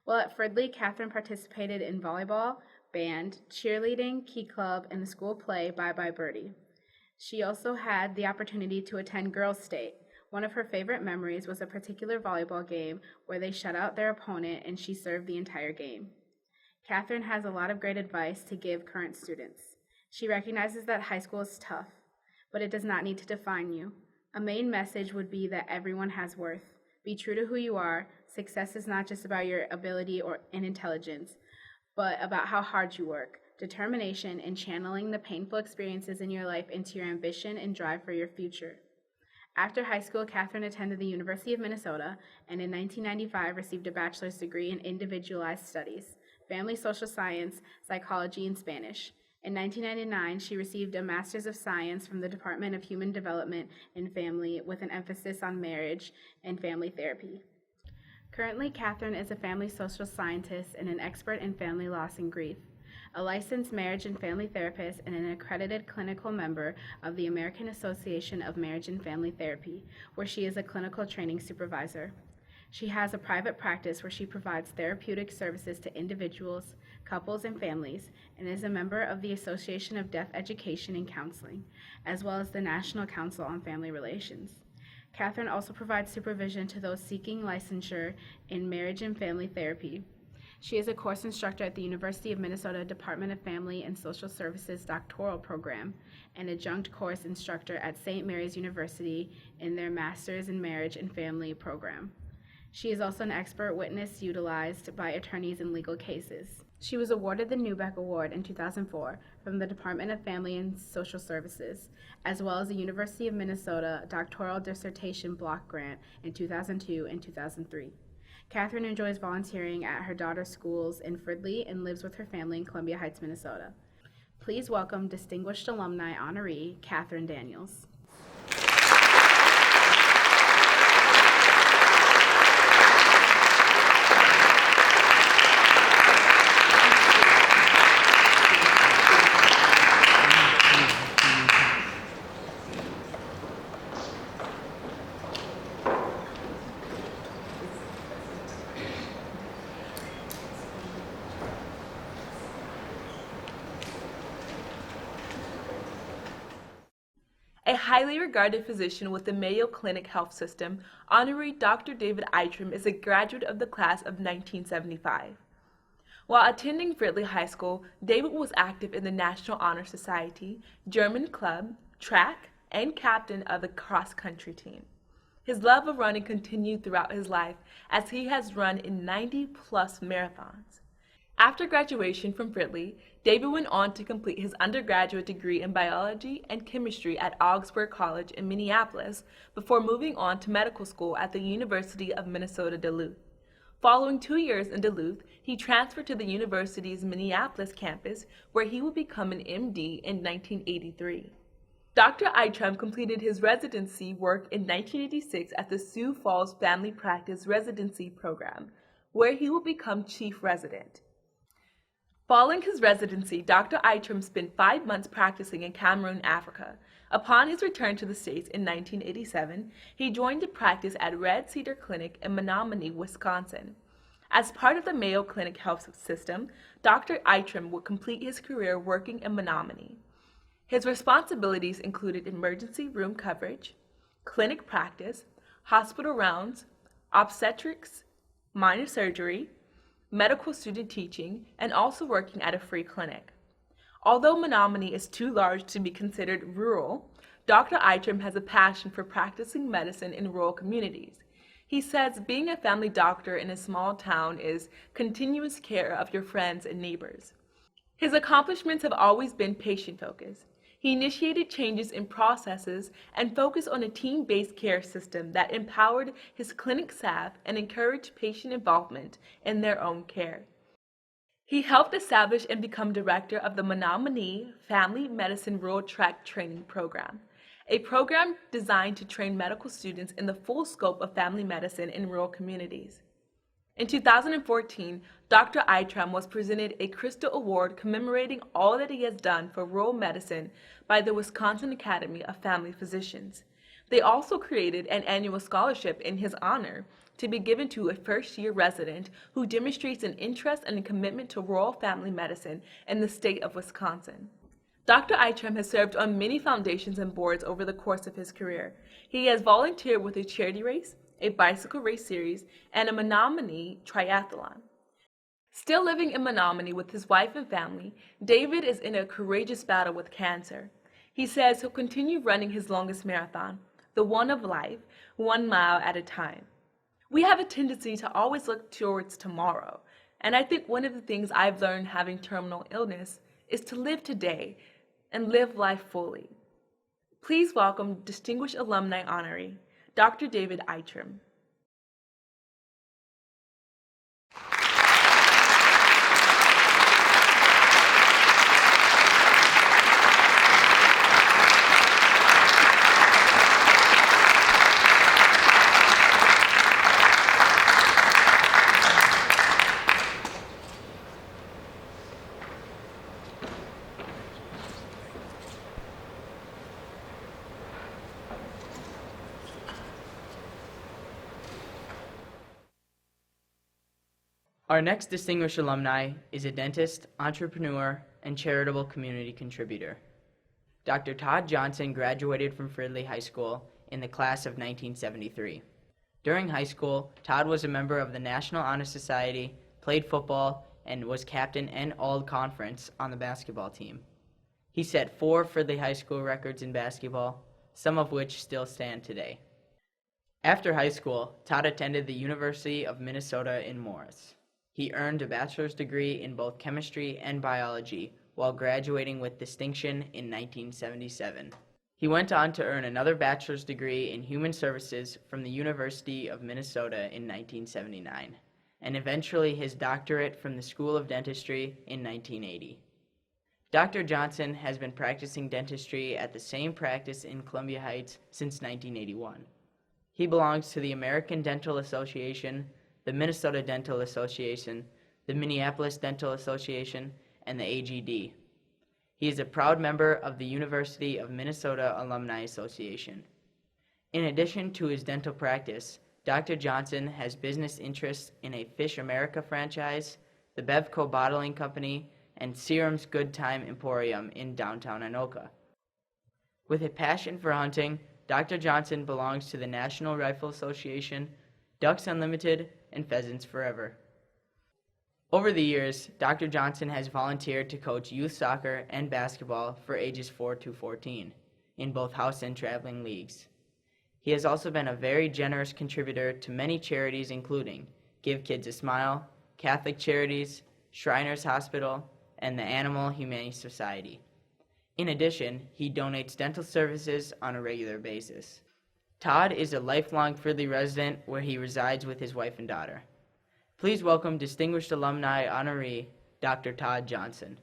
While at Fridley, Catherine participated in volleyball, band, cheerleading, key club, and the school play Bye Bye Birdie. She also had the opportunity to attend Girls State. One of her favorite memories was a particular volleyball game where they shut out their opponent and she served the entire game. Catherine has a lot of great advice to give current students. She recognizes that high school is tough, but it does not need to define you. A main message would be that everyone has worth. Be true to who you are. Success is not just about your ability and intelligence, but about how hard you work. Determination, and channeling the painful experiences in your life into your ambition and drive for your future. After high school, Catherine attended the University of Minnesota and in 1995 received a bachelor's degree in individualized studies, family social science, psychology, and Spanish. In 1999, she received a Master's of Science from the Department of Human Development and Family with an emphasis on marriage and family therapy. Currently, Catherine is a family social scientist and an expert in family loss and grief, a licensed marriage and family therapist and an accredited clinical member of the American Association of Marriage and Family Therapy, where she is a clinical training supervisor. She has a private practice where she provides therapeutic services to individuals, couples, and families, and is a member of the Association of Deaf Education and Counseling, as well as the National Council on Family Relations. Catherine also provides supervision to those seeking licensure in marriage and family therapy. She is a course instructor at the University of Minnesota Department of Family and Social Services doctoral program and adjunct course instructor at St. Mary's University in their Master's in Marriage and Family program. She is also an expert witness utilized by attorneys in legal cases. She was awarded the Newbeck Award in 2004 from the Department of Family and Social Services, as well as the University of Minnesota Doctoral Dissertation Block Grant in 2002 and 2003. Catherine enjoys volunteering at her daughter's schools in Fridley and lives with her family in Columbia Heights, Minnesota. Please welcome Distinguished Alumni Honoree, Catherine Daniels. A highly regarded physician with the Mayo Clinic Health System, honoree Dr. David Eitram is a graduate of the class of 1975. While attending Fridley High School, David was active in the National Honor Society, German Club, track, and captain of the cross-country team. His love of running continued throughout his life as he has run in 90-plus marathons. After graduation from Fridley, David went on to complete his undergraduate degree in biology and chemistry at Augsburg College in Minneapolis before moving on to medical school at the University of Minnesota Duluth. Following 2 years in Duluth, he transferred to the university's Minneapolis campus, where he would become an MD in 1983. Dr. Eitram completed his residency work in 1986 at the Sioux Falls Family Practice Residency Program, where he would become chief resident. Following his residency, Dr. Eitram spent 5 months practicing in Cameroon, Africa. Upon his return to the States in 1987, he joined the practice at Red Cedar Clinic in Menominee, Wisconsin. As part of the Mayo Clinic Health System, Dr. Eitram would complete his career working in Menominee. His responsibilities included emergency room coverage, clinic practice, hospital rounds, obstetrics, minor surgery, medical student teaching, and also working at a free clinic. Although Menominee is too large to be considered rural, Dr. Eitram has a passion for practicing medicine in rural communities. He says being a family doctor in a small town is continuous care of your friends and neighbors. His accomplishments have always been patient-focused. He initiated changes in processes and focused on a team-based care system that empowered his clinic staff and encouraged patient involvement in their own care. He helped establish and become director of the Menominee Family Medicine Rural Track Training Program, a program designed to train medical students in the full scope of family medicine in rural communities. In 2014, Dr. Eitram was presented a Crystal Award commemorating all that he has done for rural medicine by the Wisconsin Academy of Family Physicians. They also created an annual scholarship in his honor to be given to a first-year resident who demonstrates an interest and a commitment to rural family medicine in the state of Wisconsin. Dr. Eitram has served on many foundations and boards over the course of his career. He has volunteered with a charity race, a bicycle race series, and a Menominee triathlon. Still living in Menominee with his wife and family, David is in a courageous battle with cancer. He says he'll continue running his longest marathon, the one of life, 1 mile at a time. We have a tendency to always look towards tomorrow, and I think one of the things I've learned having terminal illness is to live today and live life fully. Please welcome Distinguished Alumni Honoree, Dr. David Eitrim. Our next distinguished alumni is a dentist, entrepreneur, and charitable community contributor. Dr. Todd Johnson graduated from Fridley High School in the class of 1973. During high school, Todd was a member of the National Honor Society, played football, and was captain and all-conference on the basketball team. He set 4 Fridley High School records in basketball, some of which still stand today. After high school, Todd attended the University of Minnesota in Morris. He earned a bachelor's degree in both chemistry and biology while graduating with distinction in 1977. He went on to earn another bachelor's degree in human services from the University of Minnesota in 1979, and eventually his doctorate from the School of Dentistry in 1980. Dr. Johnson has been practicing dentistry at the same practice in Columbia Heights since 1981. He belongs to the American Dental Association, the Minnesota Dental Association, the Minneapolis Dental Association, and the AGD. He is a proud member of the University of Minnesota Alumni Association. In addition to his dental practice, Dr. Johnson has business interests in a Fish America franchise, the Bevco Bottling Company, and Serum's Good Time Emporium in downtown Anoka. With a passion for hunting, Dr. Johnson belongs to the National Rifle Association, Ducks Unlimited, and Pheasants Forever. Over the years, Dr. Johnson has volunteered to coach youth soccer and basketball for ages 4 to 14 in both house and traveling leagues. He has also been a very generous contributor to many charities including Give Kids a Smile, Catholic Charities, Shriners Hospital, and the Animal Humane Society. In addition, he donates dental services on a regular basis. Todd is a lifelong Fridley resident where he resides with his wife and daughter. Please welcome Distinguished Alumni Honoree, Dr. Todd Johnson.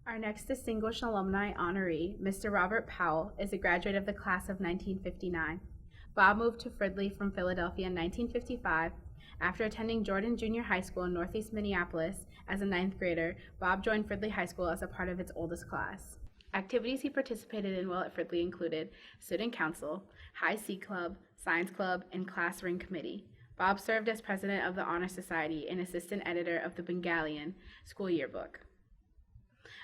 Our next Distinguished Alumni Honoree, Mr. Robert Powell, is a graduate of the class of 1959. Bob moved to Fridley from Philadelphia in 1955. After attending Jordan Junior High School in Northeast Minneapolis as a 9th grader, Bob joined Fridley High School as a part of its oldest class. Activities he participated in while at Fridley included Student Council, High C Club, Science Club, and Class Ring Committee. Bob served as president of the Honor Society and assistant editor of the Bengalian School Yearbook.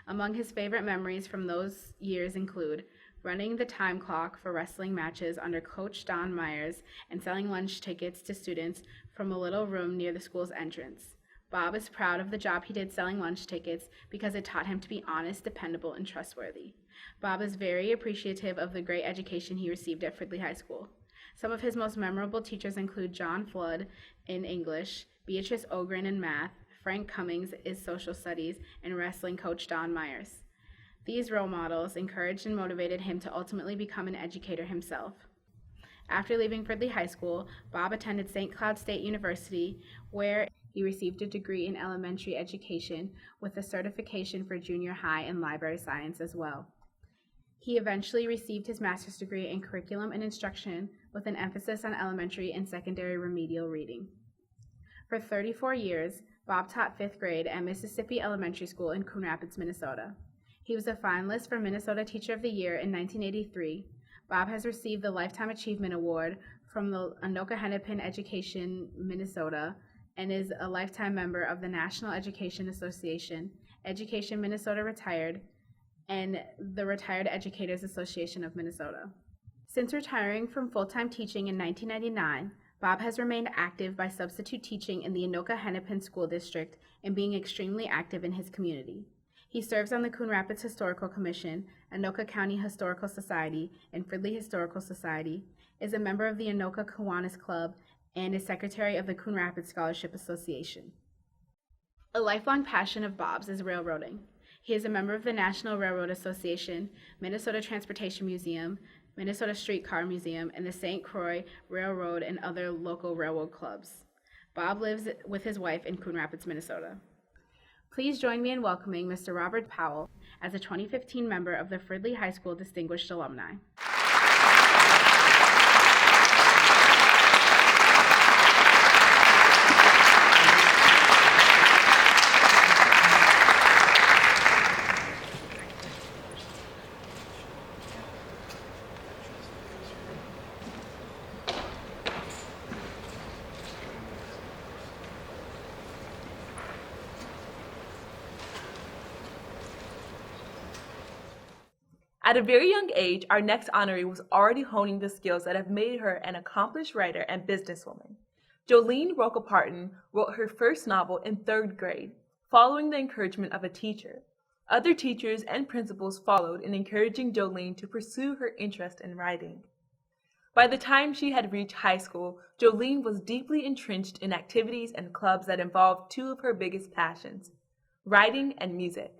Among his favorite memories from those years include running the time clock for wrestling matches under Coach Don Myers and selling lunch tickets to students from a little room near the school's entrance. Bob is proud of the job he did selling lunch tickets because it taught him to be honest, dependable, and trustworthy. Bob is very appreciative of the great education he received at Fridley High School. Some of his most memorable teachers include John Flood in English, Beatrice Ogren in math, Frank Cummings is social studies, and wrestling coach Don Myers. These role models encouraged and motivated him to ultimately become an educator himself. After leaving Fridley High School, Bob attended St. Cloud State University, where he received a degree in elementary education with a certification for junior high and library science as well. He eventually received his master's degree in curriculum and instruction with an emphasis on elementary and secondary remedial reading. For 34 years, Bob taught 5th grade at Mississippi Elementary School in Coon Rapids, Minnesota. He was a finalist for Minnesota Teacher of the Year in 1983. Bob has received the Lifetime Achievement Award from the Anoka Hennepin Education, Minnesota, and is a lifetime member of the National Education Association, Education Minnesota Retired, and the Retired Educators Association of Minnesota. Since retiring from full-time teaching in 1999, Bob has remained active by substitute teaching in the Anoka-Hennepin School District and being extremely active in his community. He serves on the Coon Rapids Historical Commission, Anoka County Historical Society, and Fridley Historical Society, is a member of the Anoka Kiwanis Club, and is secretary of the Coon Rapids Scholarship Association. A lifelong passion of Bob's is railroading. He is a member of the National Railroad Association, Minnesota Transportation Museum, Minnesota Streetcar Museum, and the St. Croix Railroad and other local railroad clubs. Bob lives with his wife in Coon Rapids, Minnesota. Please join me in welcoming Mr. Robert Powell as a 2015 member of the Fridley High School Distinguished Alumni. At a very young age, our next honoree was already honing the skills that have made her an accomplished writer and businesswoman. Jolene Roca-Parton wrote her first novel in 3rd grade, following the encouragement of a teacher. Other teachers and principals followed in encouraging Jolene to pursue her interest in writing. By the time she had reached high school, Jolene was deeply entrenched in activities and clubs that involved two of her biggest passions, writing and music.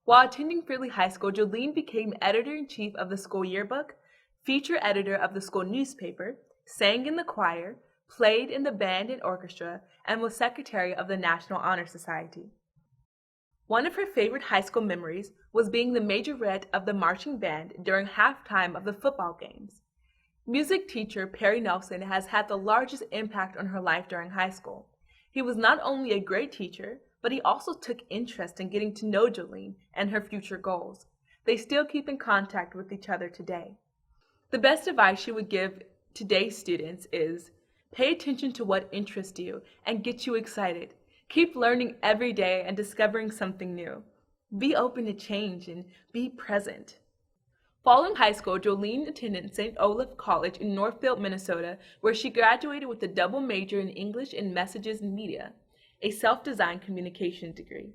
While attending Fridley High School, Jolene became editor-in-chief of the school yearbook, feature editor of the school newspaper, sang in the choir, played in the band and orchestra, and was secretary of the National Honor Society. One of her favorite high school memories was being the majorette of the marching band during halftime of the football games. Music teacher Perry Nelson has had the largest impact on her life during high school. He was not only a great teacher, but he also took interest in getting to know Jolene and her future goals. They still keep in contact with each other today. The best advice she would give today's students is, pay attention to what interests you and gets you excited. Keep learning every day and discovering something new. Be open to change and be present. Following high school, Jolene attended St. Olaf College in Northfield, Minnesota, where she graduated with a double major in English and Messages and Media, a self-designed communication degree.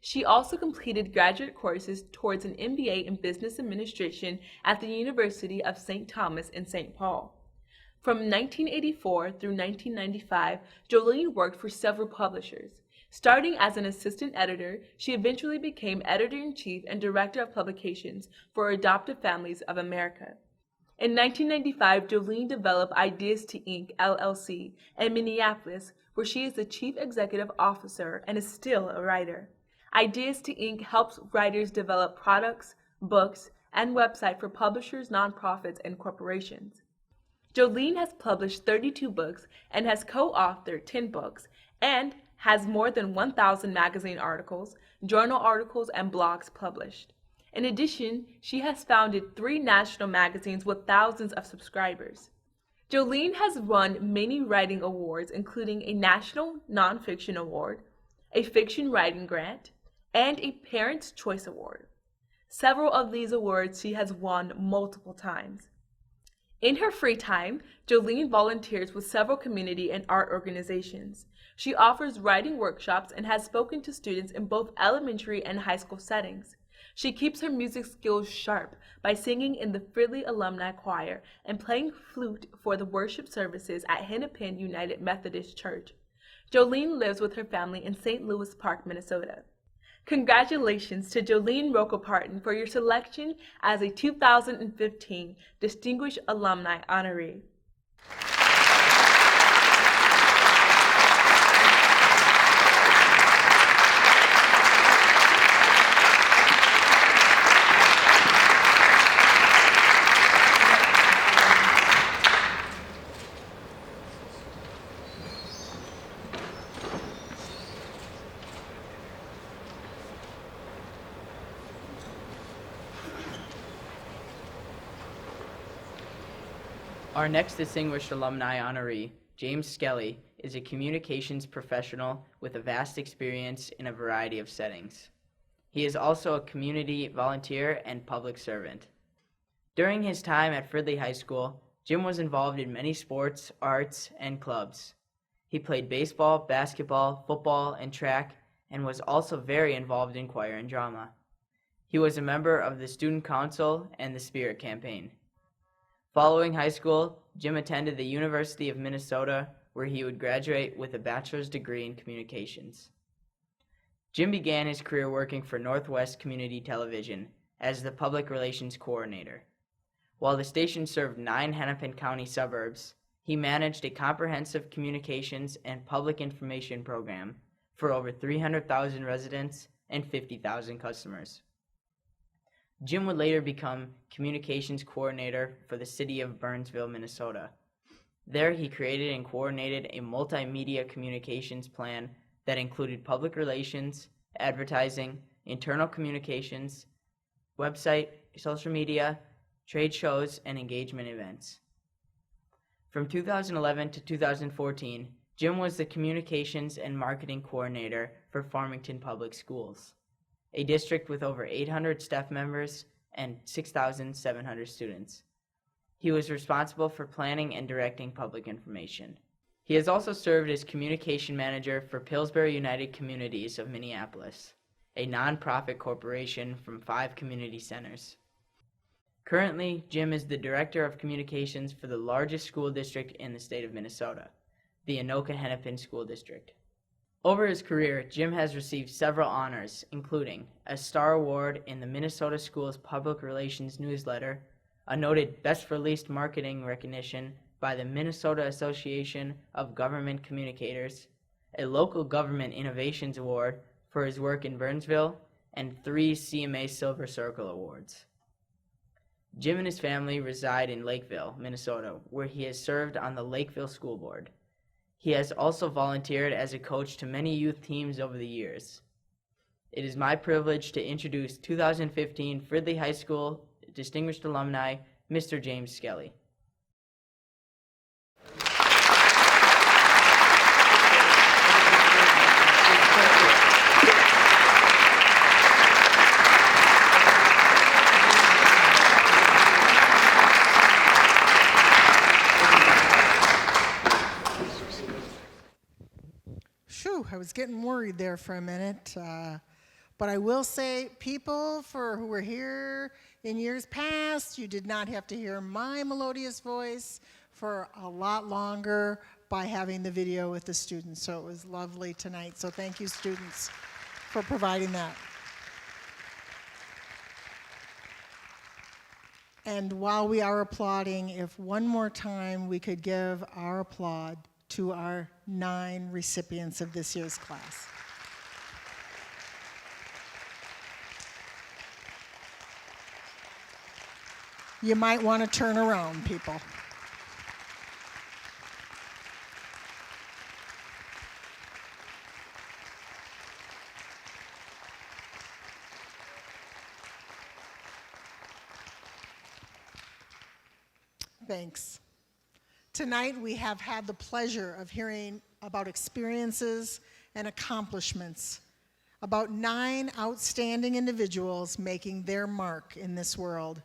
She also completed graduate courses towards an MBA in Business Administration at the University of St. Thomas in St. Paul. From 1984 through 1995, Jolene worked for several publishers. Starting as an assistant editor, she eventually became editor-in-chief and director of publications for Adoptive Families of America. In 1995, Jolene developed Ideas to Inc. LLC in Minneapolis, where she is the chief executive officer and is still a writer. Ideas to Inc. helps writers develop products, books, and websites for publishers, nonprofits, and corporations. Jolene has published 32 books and has co-authored 10 books and has more than 1,000 magazine articles, journal articles, and blogs published. In addition, she has founded 3 national magazines with thousands of subscribers. Jolene has won many writing awards, including a National Nonfiction Award, a Fiction Writing Grant, and a Parents' Choice Award. Several of these awards she has won multiple times. In her free time, Jolene volunteers with several community and art organizations. She offers writing workshops and has spoken to students in both elementary and high school settings. She keeps her music skills sharp by singing in the Fridley Alumni Choir and playing flute for the worship services at Hennepin United Methodist Church. Jolene lives with her family in St. Louis Park, Minnesota. Congratulations to Jolene Roca-Parton for your selection as a 2015 Distinguished Alumni Honoree. Our next Distinguished Alumni honoree, James Skelly, is a communications professional with a vast experience in a variety of settings. He is also a community volunteer and public servant. During his time at Fridley High School, Jim was involved in many sports, arts, and clubs. He played baseball, basketball, football, and track, and was also very involved in choir and drama. He was a member of the Student Council and the Spirit Campaign. Following high school, Jim attended the University of Minnesota, where he would graduate with a bachelor's degree in communications. Jim began his career working for Northwest Community Television as the public relations coordinator. While the station served 9 Hennepin County suburbs, he managed a comprehensive communications and public information program for over 300,000 residents and 50,000 customers. Jim would later become communications coordinator for the city of Burnsville, Minnesota. There, he created and coordinated a multimedia communications plan that included public relations, advertising, internal communications, website, social media, trade shows, and engagement events. From 2011 to 2014, Jim was the communications and marketing coordinator for Farmington Public Schools, a district with over 800 staff members and 6,700 students. He was responsible for planning and directing public information. He has also served as communication manager for Pillsbury United Communities of Minneapolis, a nonprofit corporation from 5 community centers. Currently, Jim is the director of communications for the largest school district in the state of Minnesota, the Anoka-Hennepin School District. Over his career, Jim has received several honors, including a Star Award in the Minnesota Schools Public Relations Newsletter, a noted Best Released Marketing recognition by the Minnesota Association of Government Communicators, a Local Government Innovations Award for his work in Burnsville, and 3 CMA Silver Circle Awards. Jim and his family reside in Lakeville, Minnesota, where he has served on the Lakeville School Board. He has also volunteered as a coach to many youth teams over the years. It is my privilege to introduce 2015 Fridley High School Distinguished Alumni, Mr. James Skelly. I was getting worried there for a minute, but I will say, people who were here in years past, you did not have to hear my melodious voice for a lot longer by having the video with the students, so it was lovely tonight. So thank you, students, for providing that. And while we are applauding, if one more time we could give our applaud to our 9 recipients of this year's class. You might want to turn around, people. Thanks. Tonight, we have had the pleasure of hearing about experiences and accomplishments, about 9 outstanding individuals making their mark in this world.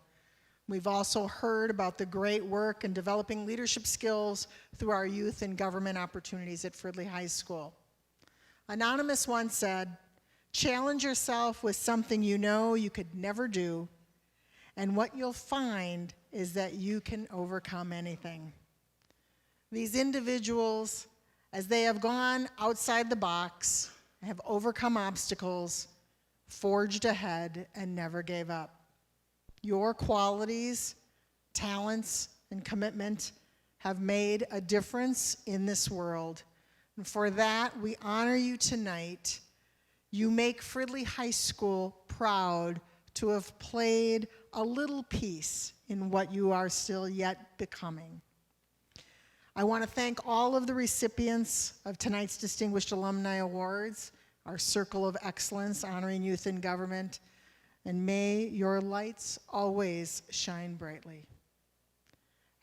We've also heard about the great work in developing leadership skills through our youth and government opportunities at Fridley High School. Anonymous once said, "Challenge yourself with something you know you could never do, and what you'll find is that you can overcome anything." These individuals, as they have gone outside the box, have overcome obstacles, forged ahead, and never gave up. Your qualities, talents, and commitment have made a difference in this world. And for that, we honor you tonight. You make Fridley High School proud to have played a little piece in what you are still yet becoming. I want to thank all of the recipients of tonight's Distinguished Alumni Awards, our Circle of Excellence honoring youth in government, and may your lights always shine brightly.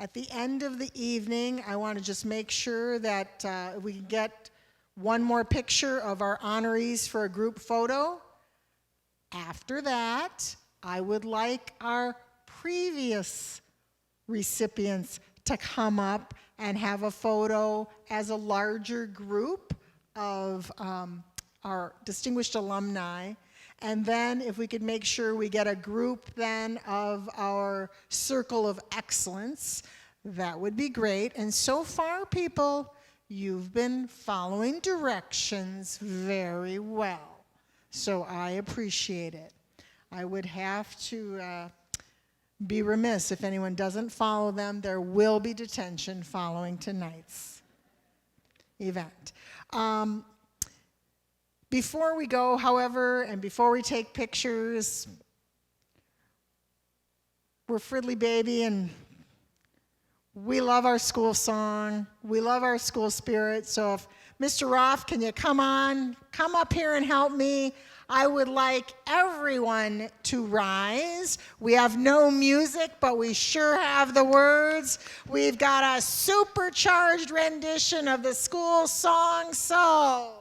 At the end of the evening, I want to just make sure that we can get one more picture of our honorees for a group photo. After that, I would like our previous recipients to come up and have a photo as a larger group of our distinguished alumni. And then if we could make sure we get a group then of our circle of excellence, that would be great. And so far, people, you've been following directions very well. So I appreciate it. I would have to be remiss if anyone doesn't follow them. There will be detention following tonight's event. Before we go, however, and before we take pictures, we're Fridley baby, and we love our school song. We love our school spirit. So if Mr. Roth, can you come up here and help me? I would like everyone to rise. We have no music, but we sure have the words. We've got a supercharged rendition of the school song, so.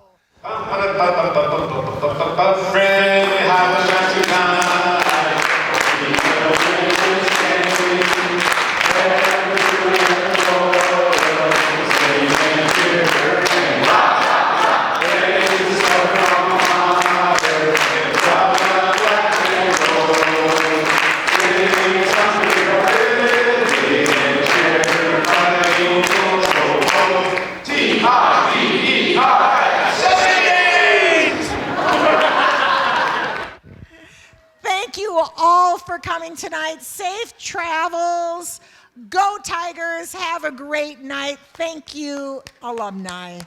Thank you all for coming tonight. Safe travels. Go Tigers. Have a great night. Thank you, alumni.